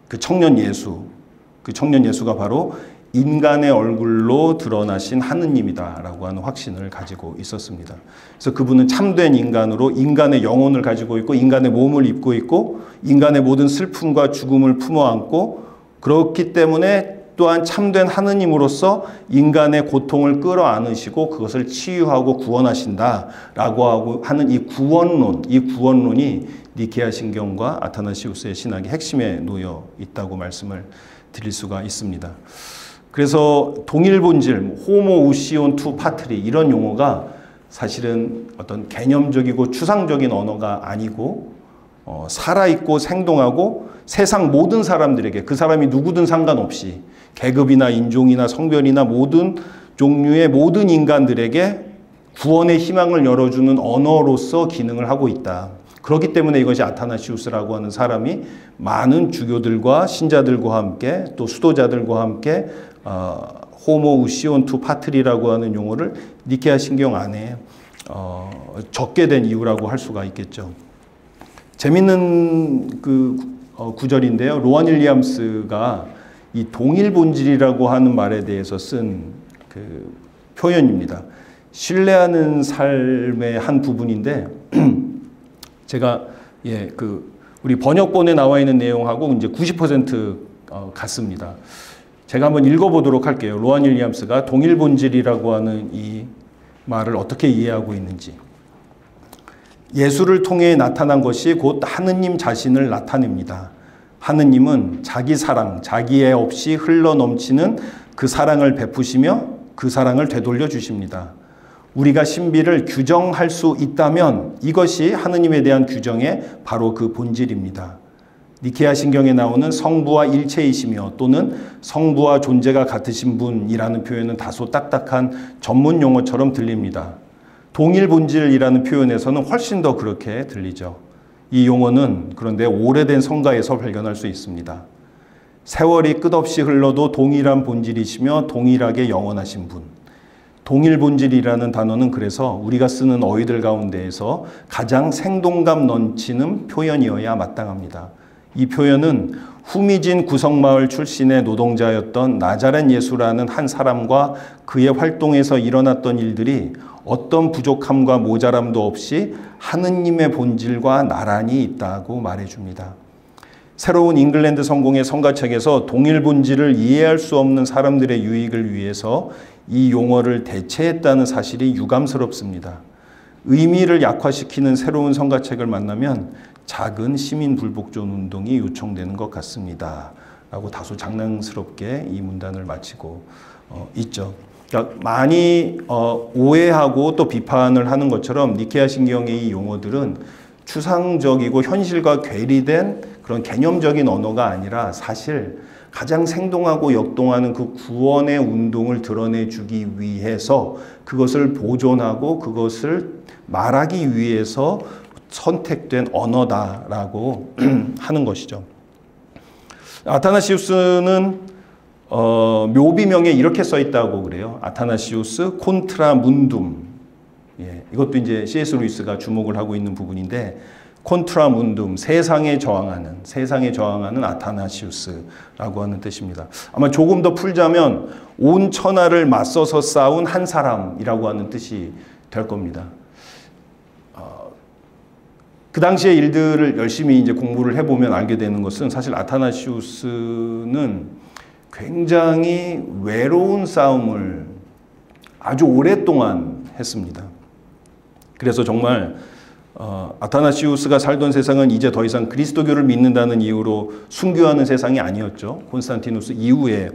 그 청년 예수가 바로 인간의 얼굴로 드러나신 하느님이다라고 하는 확신을 가지고 있었습니다. 그래서 그분은 참된 인간으로 인간의 영혼을 가지고 있고 인간의 몸을 입고 있고 인간의 모든 슬픔과 죽음을 품어 안고, 그렇기 때문에 또한 참된 하느님으로서 인간의 고통을 끌어안으시고 그것을 치유하고 구원하신다라고 하는 이 구원론이 니케아 신경과 아타나시우스의 신학의 핵심에 놓여 있다고 말씀을 드릴 수가 있습니다. 그래서 동일본질, 호모우시온 투 파트리, 이런 용어가 사실은 어떤 개념적이고 추상적인 언어가 아니고 살아있고 생동하고 세상 모든 사람들에게, 그 사람이 누구든 상관없이 계급이나 인종이나 성별이나 모든 종류의 모든 인간들에게 구원의 희망을 열어주는 언어로서 기능을 하고 있다. 그렇기 때문에 이것이 아타나시우스라고 하는 사람이 많은 주교들과 신자들과 함께 또 수도자들과 함께 호모우시온 투 파트리라고 하는 용어를 니케아 신경 안에 적게 된 이유라고 할 수가 있겠죠. 재밌는 구절인데요. 로안 윌리엄스가 이 동일본질이라고 하는 말에 대해서 쓴 그 표현입니다. 신뢰하는 삶의 한 부분인데 제가 우리 번역본에 나와 있는 내용하고 이제 90% 같습니다. 제가 한번 읽어보도록 할게요. 로안 윌리엄스가 동일본질이라고 하는 이 말을 어떻게 이해하고 있는지. 예수를 통해 나타난 것이 곧 하느님 자신을 나타냅니다. 하느님은 자기 사랑, 자기애 없이 흘러넘치는 그 사랑을 베푸시며 그 사랑을 되돌려 주십니다. 우리가 신비를 규정할 수 있다면 이것이 하느님에 대한 규정의 바로 그 본질입니다. 니케아 신경에 나오는 성부와 일체이시며 또는 성부와 존재가 같으신 분이라는 표현은 다소 딱딱한 전문 용어처럼 들립니다. 동일본질이라는 표현에서는 훨씬 더 그렇게 들리죠. 이 용어는 그런데 오래된 성가에서 발견할 수 있습니다. 세월이 끝없이 흘러도 동일한 본질이시며 동일하게 영원하신 분. 동일본질이라는 단어는 그래서 우리가 쓰는 어휘들 가운데에서 가장 생동감 넘치는 표현이어야 마땅합니다. 이 표현은 후미진 구석마을 출신의 노동자였던 나자렛 예수라는 한 사람과 그의 활동에서 일어났던 일들이 어떤 부족함과 모자람도 없이 하느님의 본질과 나란히 있다고 말해줍니다. 새로운 잉글랜드 성공의 성가책에서 동일 본질을 이해할 수 없는 사람들의 유익을 위해서 이 용어를 대체했다는 사실이 유감스럽습니다. 의미를 약화시키는 새로운 성가책을 만나면 작은 시민 불복종 운동이 요청되는 것 같습니다. 라고 다소 장난스럽게 이 문단을 마치고 있죠. 그러니까 많이 오해하고 또 비판을 하는 것처럼 니케아 신경의 이 용어들은 추상적이고 현실과 괴리된 그런 개념적인 언어가 아니라 사실 가장 생동하고 역동하는 그 구원의 운동을 드러내주기 위해서 그것을 보존하고 그것을 말하기 위해서 선택된 언어다라고 하는 것이죠. 아타나시우스는 묘비명에 이렇게 써 있다고 그래요. 아타나시우스 콘트라 문둠, 예, 이것도 이제 C.S. 루이스가 주목을 하고 있는 부분인데 콘트라 문둠, 세상에 저항하는 아타나시우스라고 하는 뜻입니다. 아마 조금 더 풀자면 온 천하를 맞서서 싸운 한 사람이라고 하는 뜻이 될 겁니다. 그 당시의 일들을 열심히 이제 공부를 해보면 알게 되는 것은 사실 아타나시우스는 굉장히 외로운 싸움을 아주 오랫동안 했습니다. 그래서 정말 아타나시우스가 살던 세상은 이제 더 이상 그리스도교를 믿는다는 이유로 순교하는 세상이 아니었죠. 콘스탄티누스 이후에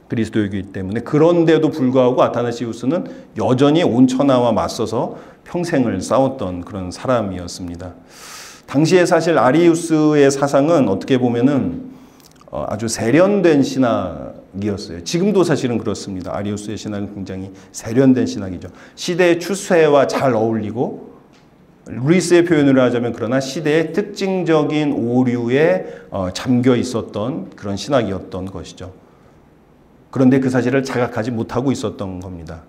그리스도이기 때문에. 그런데도 불구하고 아타나시우스는 여전히 온 천하와 맞서서 평생을 싸웠던 그런 사람이었습니다. 당시에 사실 아리우스의 사상은 어떻게 보면은 아주 세련된 신학이었어요. 지금도 사실은 그렇습니다. 아리우스의 신학은 굉장히 세련된 신학이죠. 시대의 추세와 잘 어울리고, 루이스의 표현으로 하자면 그러나 시대의 특징적인 오류에 잠겨 있었던 그런 신학이었던 것이죠. 그런데 그 사실을 자각하지 못하고 있었던 겁니다.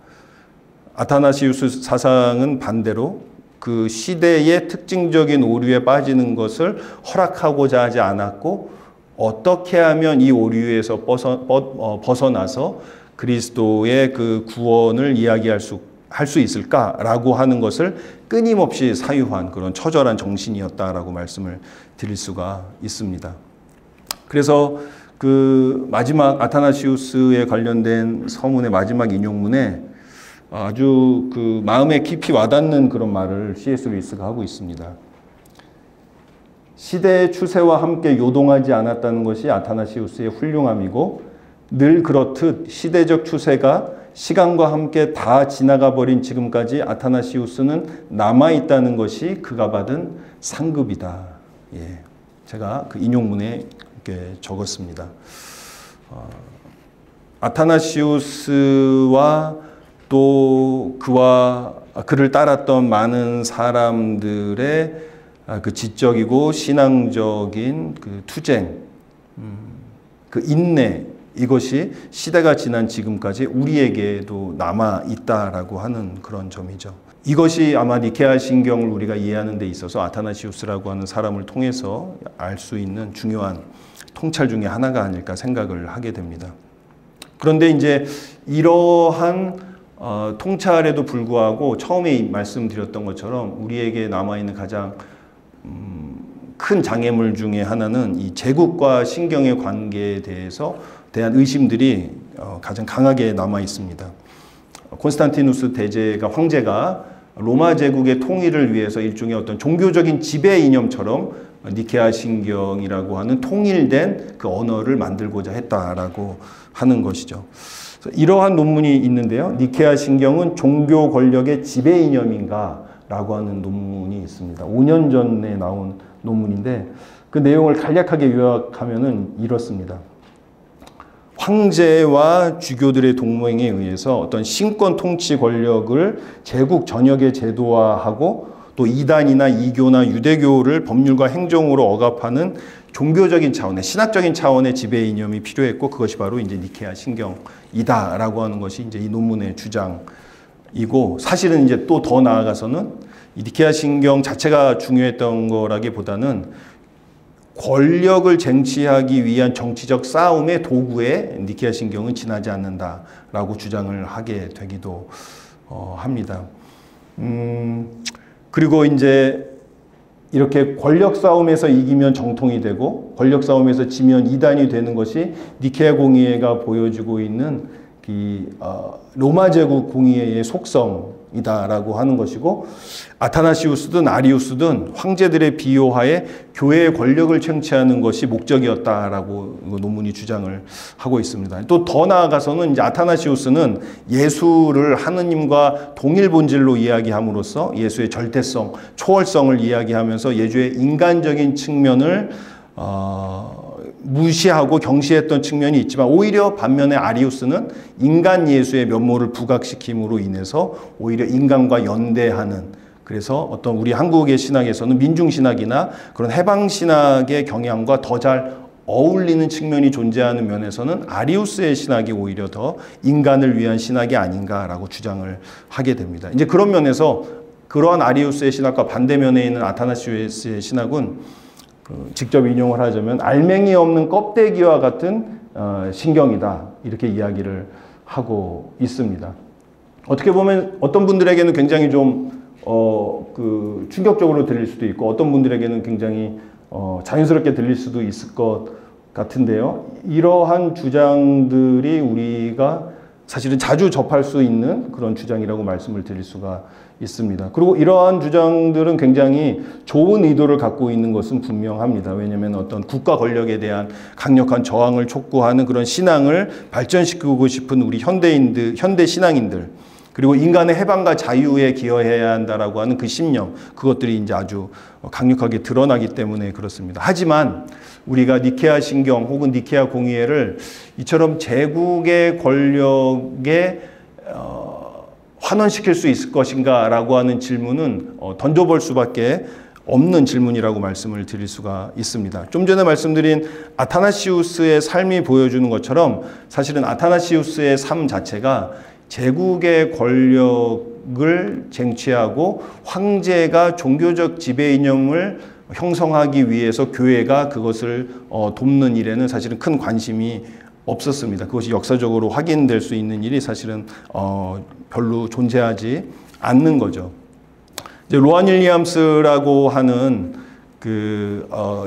아타나시우스 사상은 반대로 그 시대의 특징적인 오류에 빠지는 것을 허락하고자 하지 않았고, 어떻게 하면 이 오류에서 벗어나서 그리스도의 그 구원을 이야기할 수 있을까라고 하는 것을 끊임없이 사유한 그런 처절한 정신이었다라고 말씀을 드릴 수가 있습니다. 그래서 그 마지막 아타나시우스에 관련된 서문의 마지막 인용문에 아주 그 마음에 깊이 와닿는 그런 말을 C.S. 루이스가 하고 있습니다. 시대의 추세와 함께 요동하지 않았다는 것이 아타나시우스의 훌륭함이고, 늘 그렇듯 시대적 추세가 시간과 함께 다 지나가 버린 지금까지 아타나시우스는 남아있다는 것이 그가 받은 상급이다. 예, 제가 그 인용문에 이렇게 적었습니다. 아타나시우스와 또 그를 따랐던 많은 사람들의 그 지적이고 신앙적인 그 투쟁, 그 인내, 이것이 시대가 지난 지금까지 우리에게도 남아 있다라고 하는 그런 점이죠. 이것이 아마 니케아 신경을 우리가 이해하는 데 있어서 아타나시우스라고 하는 사람을 통해서 알 수 있는 중요한 통찰 중에 하나가 아닐까 생각을 하게 됩니다. 그런데 이제 이러한 통찰에도 불구하고 처음에 말씀드렸던 것처럼 우리에게 남아있는 가장 큰 장애물 중에 하나는 이 제국과 신경의 관계에 대한 의심들이 가장 강하게 남아 있습니다. 콘스탄티누스 황제가 로마 제국의 통일을 위해서 일종의 어떤 종교적인 지배 이념처럼 니케아 신경이라고 하는 통일된 그 언어를 만들고자 했다라고 하는 것이죠. 이러한 논문이 있는데요. 니케아 신경은 종교 권력의 지배 이념인가? 라고 하는 논문이 있습니다. 5년 전에 나온 논문인데 그 내용을 간략하게 요약하면은 이렇습니다. 황제와 주교들의 동맹에 의해서 어떤 신권 통치 권력을 제국 전역에 제도화하고 또 이단이나 이교나 유대교를 법률과 행정으로 억압하는 종교적인 차원의 신학적인 차원의 지배 이념이 필요했고, 그것이 바로 이제 니케아 신경이다라고 하는 것이 이제 이 논문의 주장이고, 사실은 이제 또 더 나아가서는 이 니케아 신경 자체가 중요했던 거라기보다는 권력을 쟁취하기 위한 정치적 싸움의 도구에 니케아 신경은 지나지 않는다라고 주장을 하게 되기도 합니다. 그리고 이제 이렇게 권력 싸움에서 이기면 정통이 되고 권력 싸움에서 지면 이단이 되는 것이 니케아 공의회가 보여주고 있는 로마 제국 공의회의 속성이다라고 하는 것이고, 아타나시우스든 아리우스든 황제들의 비호하에 교회의 권력을 쟁취하는 것이 목적이었다라고 논문이 주장을 하고 있습니다. 또 더 나아가서는 이제 아타나시우스는 예수를 하느님과 동일 본질로 이야기함으로써 예수의 절대성, 초월성을 이야기하면서 예수의 인간적인 측면을 무시하고 경시했던 측면이 있지만, 오히려 반면에 아리우스는 인간 예수의 면모를 부각시킴으로 인해서 오히려 인간과 연대하는, 그래서 어떤 우리 한국의 신학에서는 민중신학이나 그런 해방신학의 경향과 더 잘 어울리는 측면이 존재하는 면에서는 아리우스의 신학이 오히려 더 인간을 위한 신학이 아닌가라고 주장을 하게 됩니다. 이제 그런 면에서 그러한 아리우스의 신학과 반대면에 있는 아타나시우스의 신학은 직접 인용을 하자면 알맹이 없는 껍데기와 같은 신경이다, 이렇게 이야기를 하고 있습니다. 어떻게 보면 어떤 분들에게는 굉장히 좀 충격적으로 들릴 수도 있고 어떤 분들에게는 굉장히 자연스럽게 들릴 수도 있을 것 같은데요. 이러한 주장들이 우리가 사실은 자주 접할 수 있는 그런 주장이라고 말씀을 드릴 수가 있습니다. 그리고 이러한 주장들은 굉장히 좋은 의도를 갖고 있는 것은 분명합니다. 왜냐하면 어떤 국가 권력에 대한 강력한 저항을 촉구하는 그런 신앙을 발전시키고 싶은 우리 현대 신앙인들, 그리고 인간의 해방과 자유에 기여해야 한다라고 하는 그 신념, 그것들이 이제 아주 강력하게 드러나기 때문에 그렇습니다. 하지만 우리가 니케아 신경 혹은 니케아 공의회를 이처럼 제국의 권력에 환원시킬 수 있을 것인가 라고 하는 질문은 던져볼 수밖에 없는 질문이라고 말씀을 드릴 수가 있습니다. 좀 전에 말씀드린 아타나시우스의 삶이 보여주는 것처럼 사실은 아타나시우스의 삶 자체가 제국의 권력을 쟁취하고 황제가 종교적 지배 이념을 형성하기 위해서 교회가 그것을 돕는 일에는 사실은 큰 관심이 없었습니다. 그것이 역사적으로 확인될 수 있는 일이 사실은 별로 존재하지 않는 거죠. 이제 로안 윌리엄스라고 하는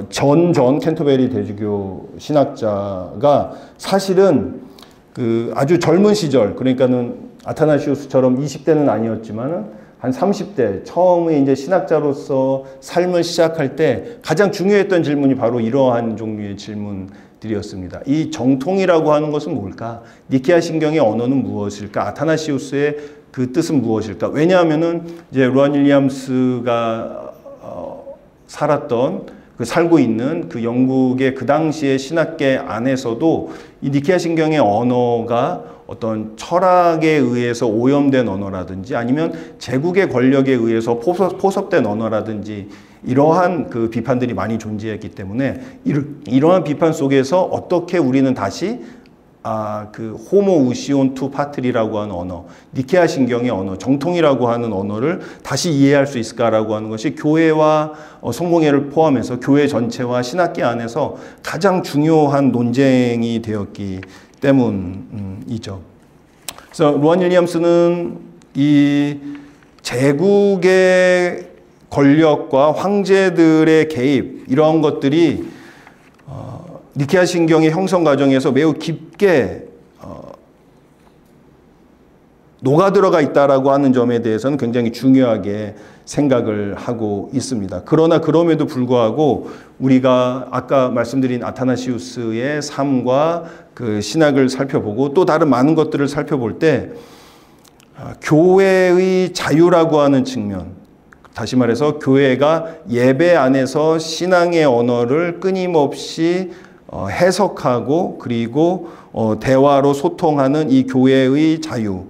전 캔터베리 대주교 신학자가 사실은 아주 젊은 시절, 그러니까는 아타나시우스처럼 20대는 아니었지만은 한 30대 처음에 이제 신학자로서 삶을 시작할 때 가장 중요했던 질문이 바로 이러한 종류의 질문들이었습니다. 이 정통이라고 하는 것은 뭘까? 니케아 신경의 언어는 무엇일까? 아타나시우스의 그 뜻은 무엇일까? 왜냐하면은 이제 로안 윌리엄스가 살고 있는 그 영국의 그 당시의 신학계 안에서도 이 니케아 신경의 언어가 어떤 철학에 의해서 오염된 언어라든지 아니면 제국의 권력에 의해서 포섭된 언어라든지 이러한 그 비판들이 많이 존재했기 때문에 이러한 비판 속에서 어떻게 우리는 다시 호모 우시온 투 파트리라고 하는 언어, 니케아 신경의 언어, 정통이라고 하는 언어를 다시 이해할 수 있을까라고 하는 것이 교회와 성공회를 포함해서 교회 전체와 신학계 안에서 가장 중요한 논쟁이 되었기 때문이죠. 그래서 로안 윌리엄스는 이 제국의 권력과 황제들의 개입, 이러한 것들이 니케아 신경의 형성 과정에서 매우 깊게 녹아들어가 있다라고 하는 점에 대해서는 굉장히 중요하게 생각을 하고 있습니다. 그러나 그럼에도 불구하고 우리가 아까 말씀드린 아타나시우스의 삶과 그 신학을 살펴보고 또 다른 많은 것들을 살펴볼 때 교회의 자유라고 하는 측면, 다시 말해서 교회가 예배 안에서 신앙의 언어를 끊임없이 해석하고 그리고 대화로 소통하는 이 교회의 자유,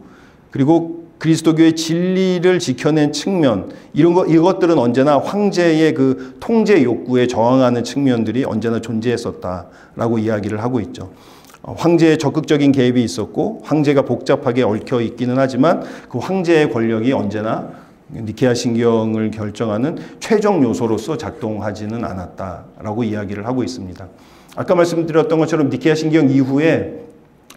그리고 그리스도교의 진리를 지켜낸 측면, 이것들은 언제나 황제의 그 통제 욕구에 저항하는 측면들이 언제나 존재했었다라고 이야기를 하고 있죠. 황제의 적극적인 개입이 있었고 황제가 복잡하게 얽혀 있기는 하지만 그 황제의 권력이 언제나 니케아 신경을 결정하는 최종 요소로서 작동하지는 않았다라고 이야기를 하고 있습니다. 아까 말씀드렸던 것처럼 니케아 신경 이후에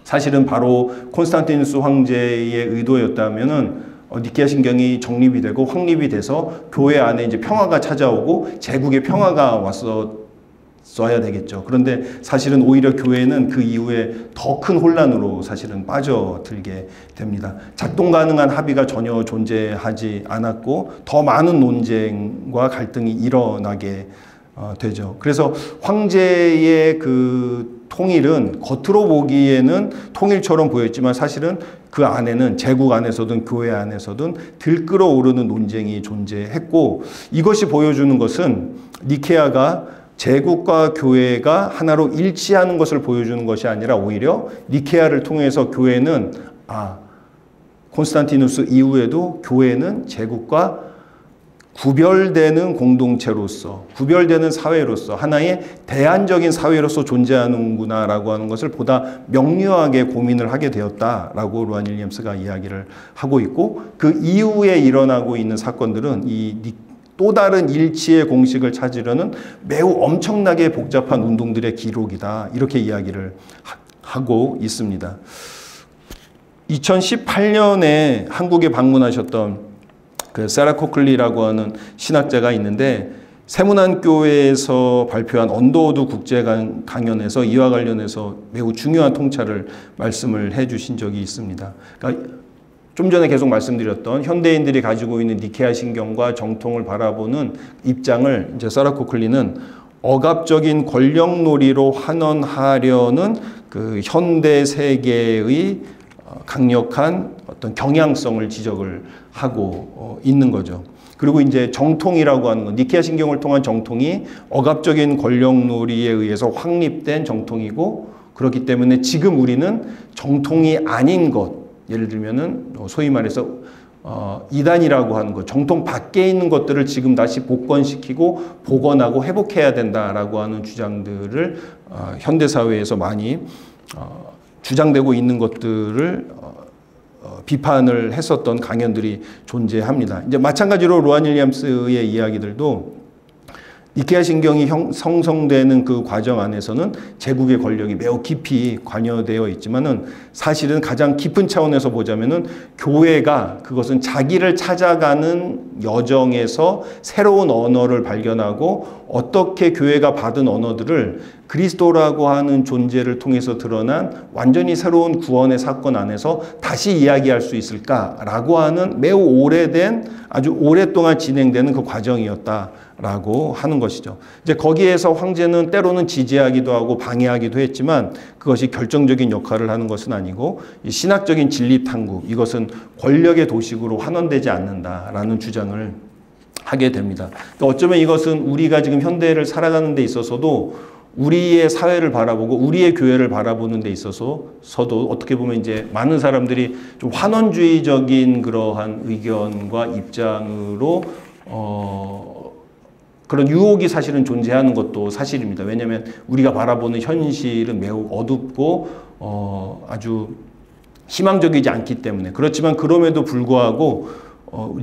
사실은 바로 콘스탄티누스 황제의 의도였다면은 니케아 신경이 정립이 되고 확립이 돼서 교회 안에 이제 평화가 찾아오고 제국의 평화가 왔어야 되겠죠. 그런데 사실은 오히려 교회는 그 이후에 더 큰 혼란으로 사실은 빠져들게 됩니다. 작동 가능한 합의가 전혀 존재하지 않았고 더 많은 논쟁과 갈등이 일어나게 되죠. 그래서 황제의 그 통일은 겉으로 보기에는 통일처럼 보였지만 사실은 그 안에는 제국 안에서든 교회 안에서든 들끓어오르는 논쟁이 존재했고, 이것이 보여주는 것은 니케아가 제국과 교회가 하나로 일치하는 것을 보여주는 것이 아니라 오히려 니케아를 통해서 교회는 콘스탄티누스 이후에도 교회는 제국과 구별되는 공동체로서, 구별되는 사회로서 하나의 대안적인 사회로서 존재하는구나라고 하는 것을 보다 명료하게 고민을 하게 되었다라고 루안 윌리엄스가 이야기를 하고 있고, 그 이후에 일어나고 있는 사건들은 이 또 다른 일치의 공식을 찾으려는 매우 엄청나게 복잡한 운동들의 기록이다, 이렇게 이야기를 하고 있습니다. 2018년에 한국에 방문하셨던 그 세라 코클리라고 하는 신학자가 있는데, 세문안교회에서 발표한 언더우드 국제 강연에서 이와 관련해서 매우 중요한 통찰을 말씀을 해주신 적이 있습니다. 그러니까 좀 전에 계속 말씀드렸던 현대인들이 가지고 있는 니케아 신경과 정통을 바라보는 입장을 이제 세라 코클리는 억압적인 권력놀이로 환원하려는 그 현대 세계의 강력한 어떤 경향성을 지적을 하고 있는 거죠. 그리고 이제 정통이라고 하는 건, 니케아 신경을 통한 정통이 억압적인 권력놀이에 의해서 확립된 정통이고, 그렇기 때문에 지금 우리는 정통이 아닌 것, 예를 들면은 소위 말해서 이단이라고 하는 것, 정통 밖에 있는 것들을 지금 다시 복권시키고 복원하고 회복해야 된다라고 하는 주장들을 현대 사회에서 많이 주장되고 있는 것들을 비판을 했었던 강연들이 존재합니다. 이제 마찬가지로 루안 윌리엄스의 이야기들도 니케아 신경이 형성되는 그 과정 안에서는 제국의 권력이 매우 깊이 관여되어 있지만은, 사실은 가장 깊은 차원에서 보자면은 교회가 그것은 자기를 찾아가는 여정에서 새로운 언어를 발견하고, 어떻게 교회가 받은 언어들을 그리스도라고 하는 존재를 통해서 드러난 완전히 새로운 구원의 사건 안에서 다시 이야기할 수 있을까라고 하는 매우 오래된, 아주 오랫동안 진행되는 그 과정이었다라고 하는 것이죠. 이제 거기에서 황제는 때로는 지지하기도 하고 방해하기도 했지만, 그것이 결정적인 역할을 하는 것은 아니고, 이 신학적인 진리 탐구, 이것은 권력의 도식으로 환원되지 않는다라는 주장을 하게 됩니다. 그러니까 어쩌면 이것은 우리가 지금 현대를 살아가는 데 있어서도, 우리의 사회를 바라보고 우리의 교회를 바라보는 데 있어서도 어떻게 보면 이제 많은 사람들이 좀 환원주의적인 그러한 의견과 입장으로 그런 유혹이 사실은 존재하는 것도 사실입니다. 왜냐하면 우리가 바라보는 현실은 매우 어둡고 아주 희망적이지 않기 때문에. 그렇지만 그럼에도 불구하고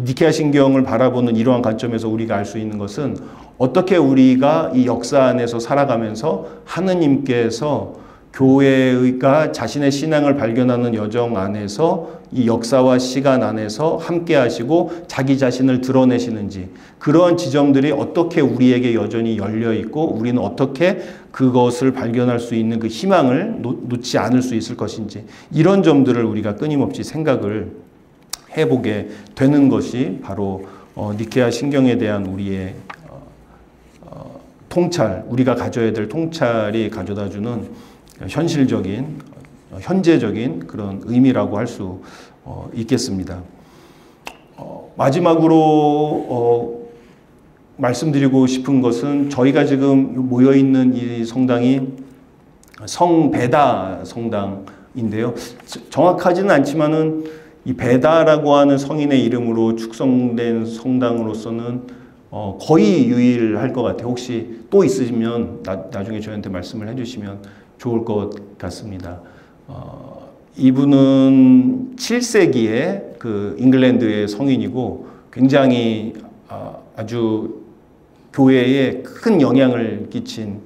니케아 신경을 바라보는 이러한 관점에서 우리가 알 수 있는 것은, 어떻게 우리가 이 역사 안에서 살아가면서 하느님께서 교회가 자신의 신앙을 발견하는 여정 안에서 이 역사와 시간 안에서 함께 하시고 자기 자신을 드러내시는지, 그러한 지점들이 어떻게 우리에게 여전히 열려 있고, 우리는 어떻게 그것을 발견할 수 있는 그 희망을 놓지 않을 수 있을 것인지, 이런 점들을 우리가 끊임없이 생각을 해보게 되는 것이 바로 니케아 신경에 대한 우리의 통찰, 우리가 가져야 될 통찰이 가져다주는 현실적인, 현재적인 그런 의미라고 할 수 있겠습니다. 마지막으로 말씀드리고 싶은 것은, 저희가 지금 모여있는 이 성당이 성베다 성당인데요. 정확하지는 않지만은 이 베다라고 하는 성인의 이름으로 축성된 성당으로서는 거의 유일할 것 같아요. 혹시 또 있으시면 나중에 저희한테 말씀을 해주시면 좋을 것 같습니다. 이분은 7세기에 그 잉글랜드의 성인이고, 굉장히 아주 교회에 큰 영향을 끼친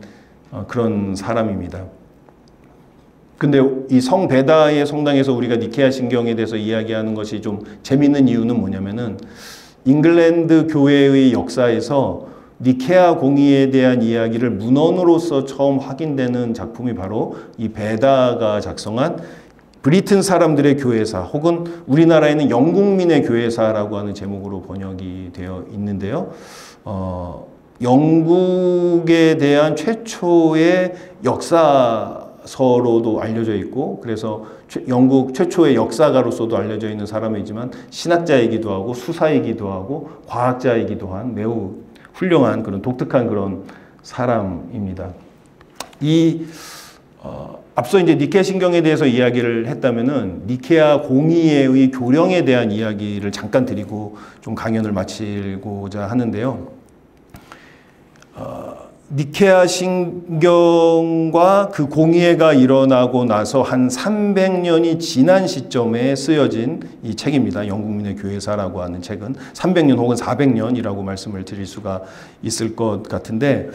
그런 사람입니다. 근데 이 성베다의 성당에서 우리가 니케아 신경에 대해서 이야기하는 것이 좀 재밌는 이유는 뭐냐면은, 잉글랜드 교회의 역사에서 니케아 공의에 대한 이야기를 문헌으로서 처음 확인되는 작품이 바로 이 베다가 작성한 브리튼 사람들의 교회사, 혹은 우리나라에는 영국민의 교회사라고 하는 제목으로 번역이 되어 있는데요. 영국에 대한 최초의 역사서로도 알려져 있고, 그래서 영국 최초의 역사가로서도 알려져 있는 사람이지만, 신학자이기도 하고 수사이기도 하고 과학자이기도 한 매우 훌륭한 그런 독특한 그런 사람입니다. 이 앞서 이제 니케아 신경에 대해서 이야기를 했다면은 니케아 공의회의 교령에 대한 이야기를 잠깐 드리고 좀 강연을 마치고자 하는데요. 니케아 신경과 그 공의회가 일어나고 나서 한 300년이 지난 시점에 쓰여진 이 책입니다. 영국민의 교회사라고 하는 책은 300년 혹은 400년이라고 말씀을 드릴 수가 있을 것 같은데,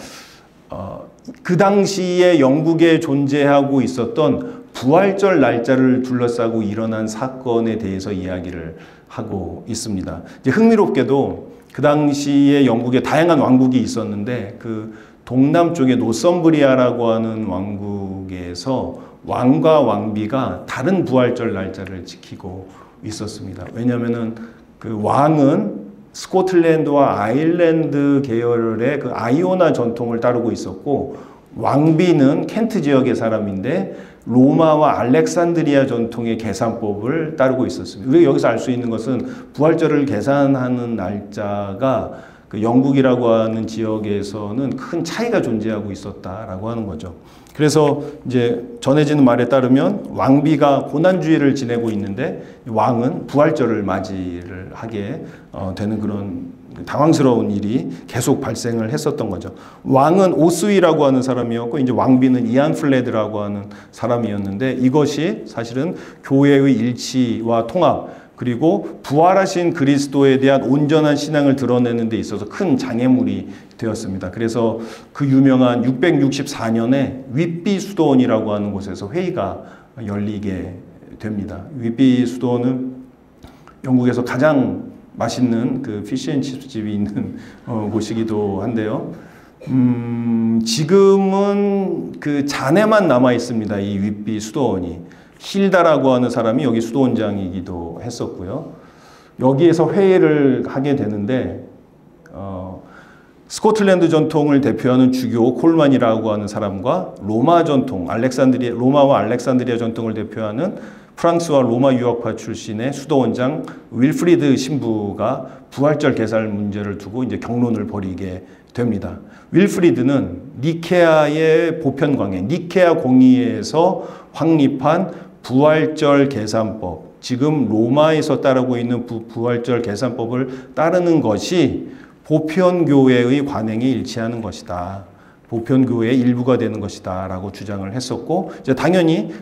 그 당시에 영국에 존재하고 있었던 부활절 날짜를 둘러싸고 일어난 사건에 대해서 이야기를 하고 있습니다. 이제 흥미롭게도 그 당시에 영국에 다양한 왕국이 있었는데 그 동남쪽의 노썸브리아라고 하는 왕국에서 왕과 왕비가 다른 부활절 날짜를 지키고 있었습니다. 왜냐하면은 그 왕은 스코틀랜드와 아일랜드 계열의 그 아이오나 전통을 따르고 있었고, 왕비는 켄트 지역의 사람인데 로마와 알렉산드리아 전통의 계산법을 따르고 있었습니다. 우리가 여기서 알 수 있는 것은 부활절을 계산하는 날짜가 그 영국이라고 하는 지역에서는 큰 차이가 존재하고 있었다라고 하는 거죠. 그래서 이제 전해지는 말에 따르면 왕비가 고난주일을 지내고 있는데 왕은 부활절을 맞이를 하게 되는 그런 당황스러운 일이 계속 발생을 했었던 거죠. 왕은 오스위라고 하는 사람이었고 이제 왕비는 이안 플레드라고 하는 사람이었는데, 이것이 사실은 교회의 일치와 통합, 그리고 부활하신 그리스도에 대한 온전한 신앙을 드러내는 데 있어서 큰 장애물이 되었습니다. 그래서 그 유명한 664년에 윗비 수도원이라고 하는 곳에서 회의가 열리게 됩니다. 윗비 수도원은 영국에서 가장 맛있는 그 피쉬앤칩스 집이 있는 곳이기도 한데요. 지금은 그 잔해만 남아 있습니다. 이 윗비 수도원이. 힐다라고 하는 사람이 여기 수도원장이기도 했었고요. 여기에서 회의를 하게 되는데 스코틀랜드 전통을 대표하는 주교 콜만이라고 하는 사람과 로마 전통, 로마와 알렉산드리아 전통을 대표하는 프랑스와 로마 유학파 출신의 수도원장 윌프리드 신부가 부활절 계산 문제를 두고 이제 경론을 벌이게 됩니다. 윌프리드는 니케아의 보편광해, 니케아 공의회에서 확립한 부활절 계산법, 지금 로마에서 따르고 있는 부활절 계산법을 따르는 것이 보편교회의 관행에 일치하는 것이다. 보편교회의 일부가 되는 것이다 라고 주장을 했었고, 이제 당연히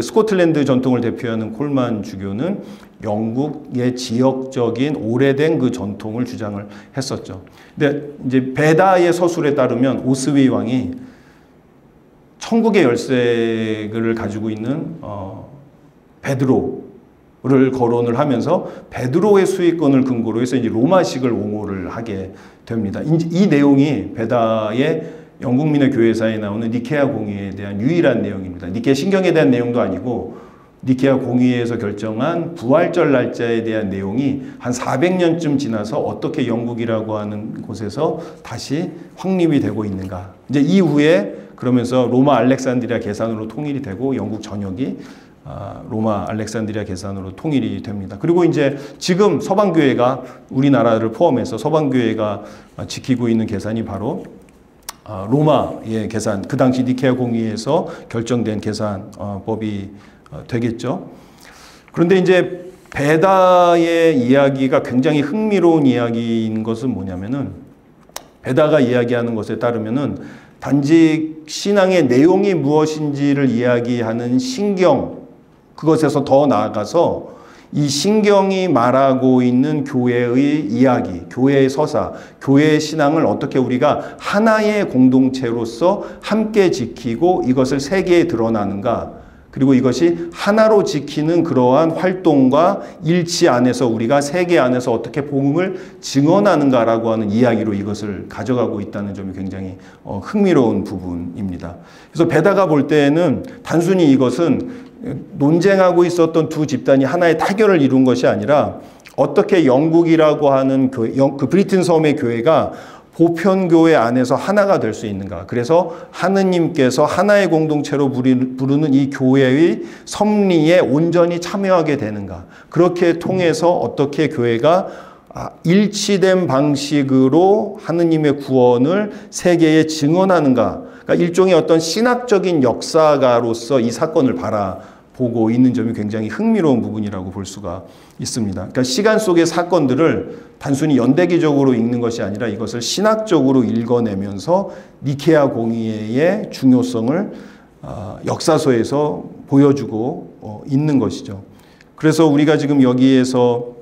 스코틀랜드 전통을 대표하는 콜만 주교는 영국의 지역적인 오래된 그 전통을 주장을 했었죠. 근데 이제 베다의 서술에 따르면 오스위 왕이 천국의 열쇠를 가지고 있는 베드로를 거론을 하면서 베드로의 수익권을 근거로 해서 이제 로마식을 옹호를 하게 됩니다. 이 내용이 베다의 영국민의 교회사에 나오는 니케아 공의회에 대한 유일한 내용입니다. 니케아 신경에 대한 내용도 아니고 니케아 공의회에서 결정한 부활절 날짜에 대한 내용이 한 400년쯤 지나서 어떻게 영국이라고 하는 곳에서 다시 확립이 되고 있는가. 이제 이후에 그러면서 로마 알렉산드리아 계산으로 통일이 되고 영국 전역이 로마 알렉산드리아 계산으로 통일이 됩니다. 그리고 이제 지금 서방교회가 우리나라를 포함해서 서방교회가 지키고 있는 계산이 바로 로마의 계산, 그 당시 니케아 공의회에서 결정된 계산법이 되겠죠. 그런데 이제 베다의 이야기가 굉장히 흥미로운 이야기인 것은 뭐냐면은, 베다가 이야기하는 것에 따르면은 단지 신앙의 내용이 무엇인지를 이야기하는 신경, 그것에서 더 나아가서 이 신경이 말하고 있는 교회의 이야기, 교회의 서사, 교회의 신앙을 어떻게 우리가 하나의 공동체로서 함께 지키고 이것을 세계에 드러나는가, 그리고 이것이 하나로 지키는 그러한 활동과 일치 안에서 우리가 세계 안에서 어떻게 복음을 증언하는가라고 하는 이야기로 이것을 가져가고 있다는 점이 굉장히 흥미로운 부분입니다. 그래서 베다가 볼 때에는 단순히 이것은 논쟁하고 있었던 두 집단이 하나의 타결을 이룬 것이 아니라 어떻게 영국이라고 하는 그 브리튼 섬의 교회가 보편교회 안에서 하나가 될 수 있는가. 그래서 하느님께서 하나의 공동체로 부르는 이 교회의 섭리에 온전히 참여하게 되는가. 그렇게 통해서 어떻게 교회가 일치된 방식으로 하느님의 구원을 세계에 증언하는가. 그러니까 일종의 어떤 신학적인 역사가로서 이 사건을 바라보고 있는 점이 굉장히 흥미로운 부분이라고 볼 수가 있습니다. 그러니까 시간 속의 사건들을 단순히 연대기적으로 읽는 것이 아니라 이것을 신학적으로 읽어내면서 니케아 공의회의 중요성을 역사서에서 보여주고 있는 것이죠. 그래서 우리가 지금 여기에서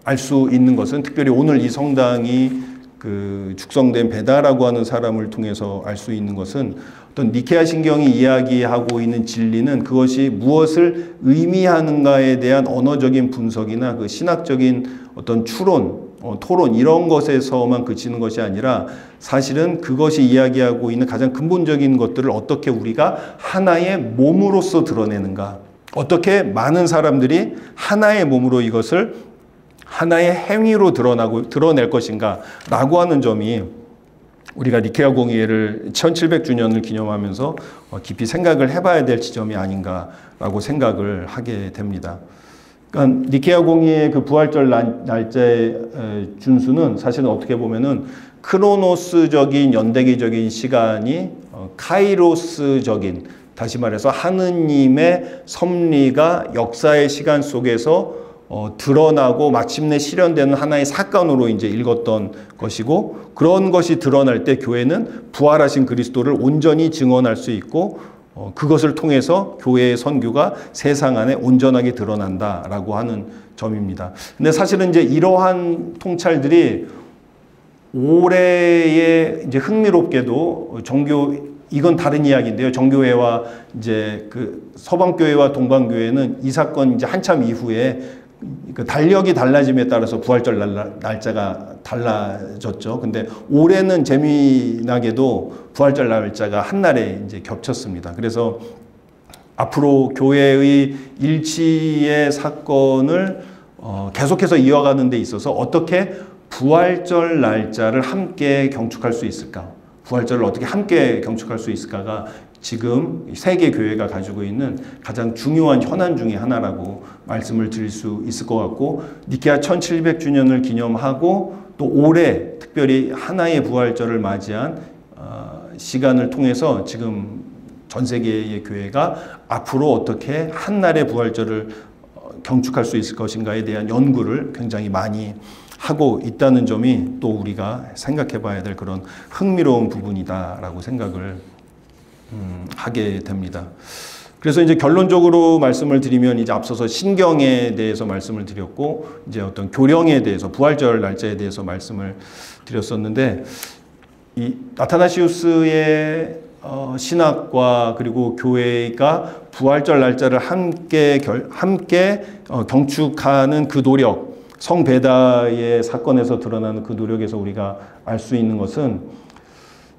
알 수 있는 것은 특별히 오늘 이 성당이 그 죽성된 베다라고 하는 사람을 통해서 알 수 있는 것은 어떤 니케아 신경이 이야기하고 있는 진리는 그것이 무엇을 의미하는가에 대한 언어적인 분석이나 그 신학적인 어떤 추론, 토론 이런 것에서만 그치는 것이 아니라 사실은 그것이 이야기하고 있는 가장 근본적인 것들을 어떻게 우리가 하나의 몸으로서 드러내는가, 어떻게 많은 사람들이 하나의 몸으로 이것을 하나의 행위로 드러낼 것인가 라고 하는 점이 우리가 니케아 공의회를 1700주년을 기념하면서 깊이 생각을 해봐야 될 지점이 아닌가라고 생각을 하게 됩니다. 그러니까 니케아 공의회의 그 부활절 날짜의 준수는 사실은 어떻게 보면은 크로노스적인 연대기적인 시간이 카이로스적인, 다시 말해서 하느님의 섭리가 역사의 시간 속에서 드러나고 마침내 실현되는 하나의 사건으로 이제 읽었던 것이고, 그런 것이 드러날 때 교회는 부활하신 그리스도를 온전히 증언할 수 있고 그것을 통해서 교회의 선교가 세상 안에 온전하게 드러난다라고 하는 점입니다. 근데 사실은 이제 이러한 통찰들이 올해에 이제 흥미롭게도 이건 다른 이야기인데요. 정교회와 이제 그 서방교회와 동방교회는 이 사건 이제 한참 이후에 그 달력이 달라짐에 따라서 부활절 날짜가 달라졌죠. 근데 올해는 재미나게도 부활절 날짜가 한날에 이제 겹쳤습니다. 그래서 앞으로 교회의 일치의 사건을 계속해서 이어가는 데 있어서 어떻게 부활절 날짜를 함께 경축할 수 있을까? 부활절을 어떻게 함께 경축할 수 있을까가 지금 세계 교회가 가지고 있는 가장 중요한 현안 중에 하나라고 말씀을 드릴 수 있을 것 같고, 니케아 1700주년을 기념하고 또 올해 특별히 하나의 부활절을 맞이한 시간을 통해서 지금 전 세계의 교회가 앞으로 어떻게 한날의 부활절을 경축할 수 있을 것인가에 대한 연구를 굉장히 많이 하고 있다는 점이 또 우리가 생각해 봐야 될 그런 흥미로운 부분이다라고 생각을 하게 됩니다. 그래서 이제 결론적으로 말씀을 드리면 이제 앞서서 신경에 대해서 말씀을 드렸고 이제 어떤 교령에 대해서 부활절 날짜에 대해서 말씀을 드렸었는데, 이 아타나시우스의 신학과 그리고 교회가 부활절 날짜를 함께 경축하는 그 노력, 성베다의 사건에서 드러나는 그 노력에서 우리가 알 수 있는 것은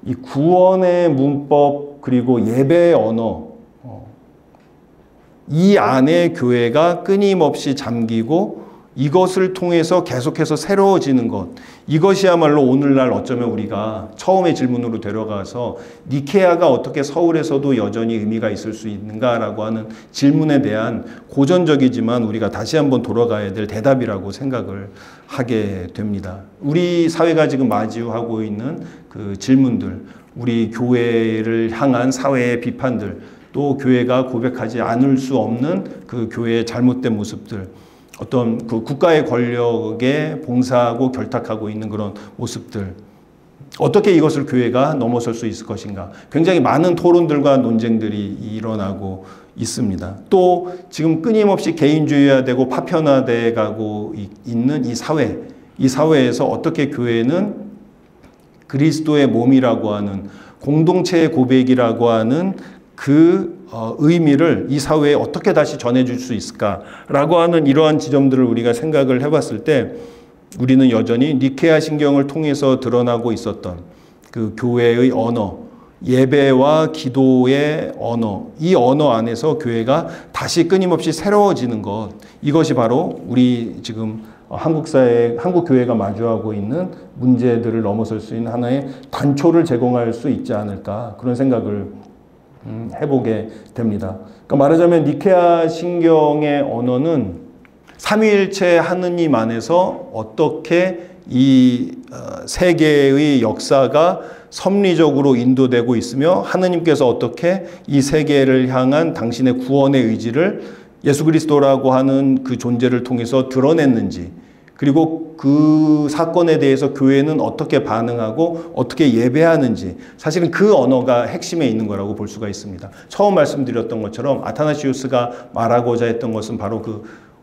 이 구원의 문법 그리고 예배의 언어, 이 안에 교회가 끊임없이 잠기고 이것을 통해서 계속해서 새로워지는 것, 이것이야말로 오늘날 어쩌면 우리가 처음의 질문으로 데려가서 니케아가 어떻게 서울에서도 여전히 의미가 있을 수 있는가라고 하는 질문에 대한 고전적이지만 우리가 다시 한번 돌아가야 될 대답이라고 생각을 하게 됩니다. 우리 사회가 지금 마주하고 있는 그 질문들, 우리 교회를 향한 사회의 비판들, 또 교회가 고백하지 않을 수 없는 그 교회의 잘못된 모습들, 어떤 그 국가의 권력에 봉사하고 결탁하고 있는 그런 모습들, 어떻게 이것을 교회가 넘어설 수 있을 것인가, 굉장히 많은 토론들과 논쟁들이 일어나고 있습니다. 또 지금 끊임없이 개인주의화되고 파편화돼 가고 있는 이 사회에서 어떻게 교회는 그리스도의 몸이라고 하는 공동체의 고백이라고 하는 그 의미를 이 사회에 어떻게 다시 전해줄 수 있을까라고 하는 이러한 지점들을 우리가 생각을 해봤을 때 우리는 여전히 니케아 신경을 통해서 드러나고 있었던 그 교회의 언어, 예배와 기도의 언어, 이 언어 안에서 교회가 다시 끊임없이 새로워지는 것, 이것이 바로 우리 지금 한국 교회가 마주하고 있는 문제들을 넘어설 수 있는 하나의 단초를 제공할 수 있지 않을까, 그런 생각을 해보게 됩니다. 그러니까 말하자면 니케아 신경의 언어는 삼위일체 하느님 안에서 어떻게 이 세계의 역사가 섭리적으로 인도되고 있으며 하느님께서 어떻게 이 세계를 향한 당신의 구원의 의지를 예수 그리스도라고 하는 그 존재를 통해서 드러냈는지, 그리고 그 사건에 대해서 교회는 어떻게 반응하고 어떻게 예배하는지, 사실은 그 언어가 핵심에 있는 거라고 볼 수가 있습니다. 처음 말씀드렸던 것처럼 아타나시우스가 말하고자 했던 것은 바로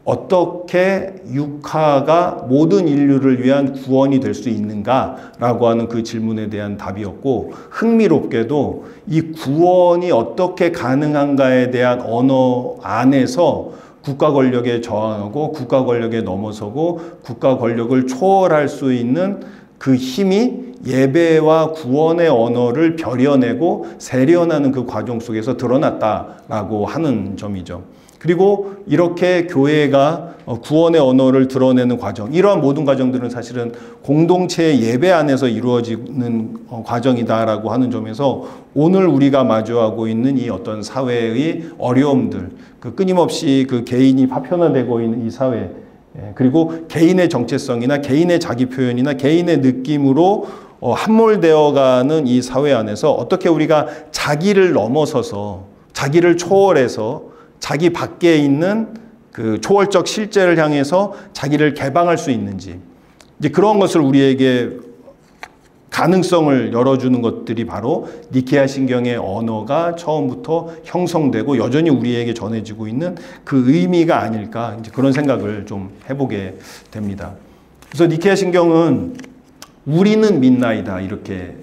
어떻게 육화가 모든 인류를 위한 구원이 될 수 있는가라고 하는 그 질문에 대한 답이었고, 흥미롭게도 이 구원이 어떻게 가능한가에 대한 언어 안에서 국가 권력에 저항하고 국가 권력에 넘어서고 국가 권력을 초월할 수 있는 그 힘이 예배와 구원의 언어를 벼려내고 세련하는 그 과정 속에서 드러났다라고 하는 점이죠. 그리고 이렇게 교회가 구원의 언어를 드러내는 과정, 이러한 모든 과정들은 사실은 공동체의 예배 안에서 이루어지는 과정이다라고 하는 점에서 오늘 우리가 마주하고 있는 이 어떤 사회의 어려움들, 그 끊임없이 그 개인이 파편화되고 있는 이 사회, 그리고 개인의 정체성이나 개인의 자기 표현이나 개인의 느낌으로 함몰되어가는 이 사회 안에서 어떻게 우리가 자기를 넘어서서 자기를 초월해서 자기 밖에 있는 그 초월적 실제를 향해서 자기를 개방할 수 있는지, 이제 그런 것을 우리에게 가능성을 열어주는 것들이 바로 니케아 신경의 언어가 처음부터 형성되고 여전히 우리에게 전해지고 있는 그 의미가 아닐까, 이제 그런 생각을 좀 해보게 됩니다. 그래서 니케아 신경은 우리는 믿나이다 이렇게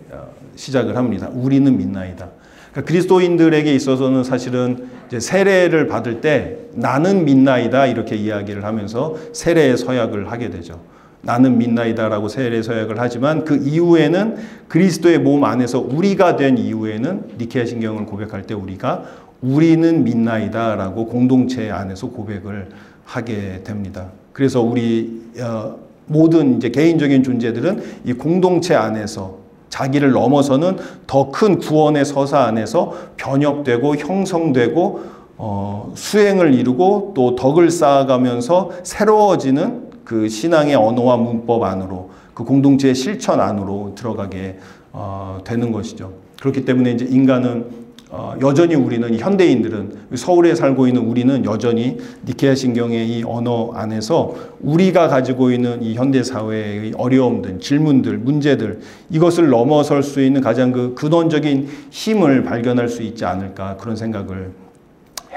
시작을 합니다. 우리는 믿나이다. 그러니까 그리스도인들에게 있어서는 사실은 이제 세례를 받을 때 나는 믿나이다 이렇게 이야기를 하면서 세례의 서약을 하게 되죠. 나는 믿나이다라고 세례 서약을 하지만 그 이후에는 그리스도의 몸 안에서 우리가 된 이후에는 니케아 신경을 고백할 때 우리는 믿나이다라고 공동체 안에서 고백을 하게 됩니다. 그래서 우리 모든 이제 개인적인 존재들은 이 공동체 안에서 자기를 넘어서는 더 큰 구원의 서사 안에서 변혁되고 형성되고 수행을 이루고 또 덕을 쌓아가면서 새로워지는 그 신앙의 언어와 문법 안으로, 그 공동체의 실천 안으로 들어가게 되는 것이죠. 그렇기 때문에 이제 인간은 여전히 우리는 현대인들은 서울에 살고 있는 우리는 여전히 니케아 신경의 이 언어 안에서 우리가 가지고 있는 이 현대 사회의 어려움들, 질문들, 문제들, 이것을 넘어설 수 있는 가장 그 근원적인 힘을 발견할 수 있지 않을까, 그런 생각을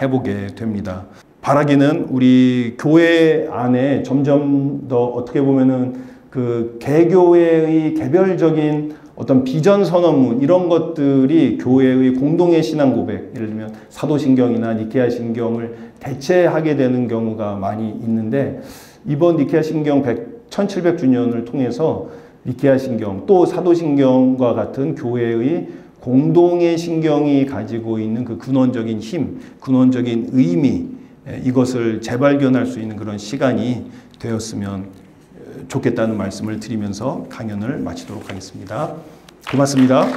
해보게 됩니다. 바라기는 우리 교회 안에 점점 더 어떻게 보면은 그 개교회의 개별적인 어떤 비전 선언문 이런 것들이 교회의 공동의 신앙 고백, 예를 들면 사도신경이나 니케아 신경을 대체하게 되는 경우가 많이 있는데, 이번 니케아 신경 1700주년을 통해서 니케아 신경 또 사도신경과 같은 교회의 공동의 신경이 가지고 있는 그 근원적인 힘, 근원적인 의미, 이것을 재발견할 수 있는 그런 시간이 되었으면 좋겠다는 말씀을 드리면서 강연을 마치도록 하겠습니다. 고맙습니다.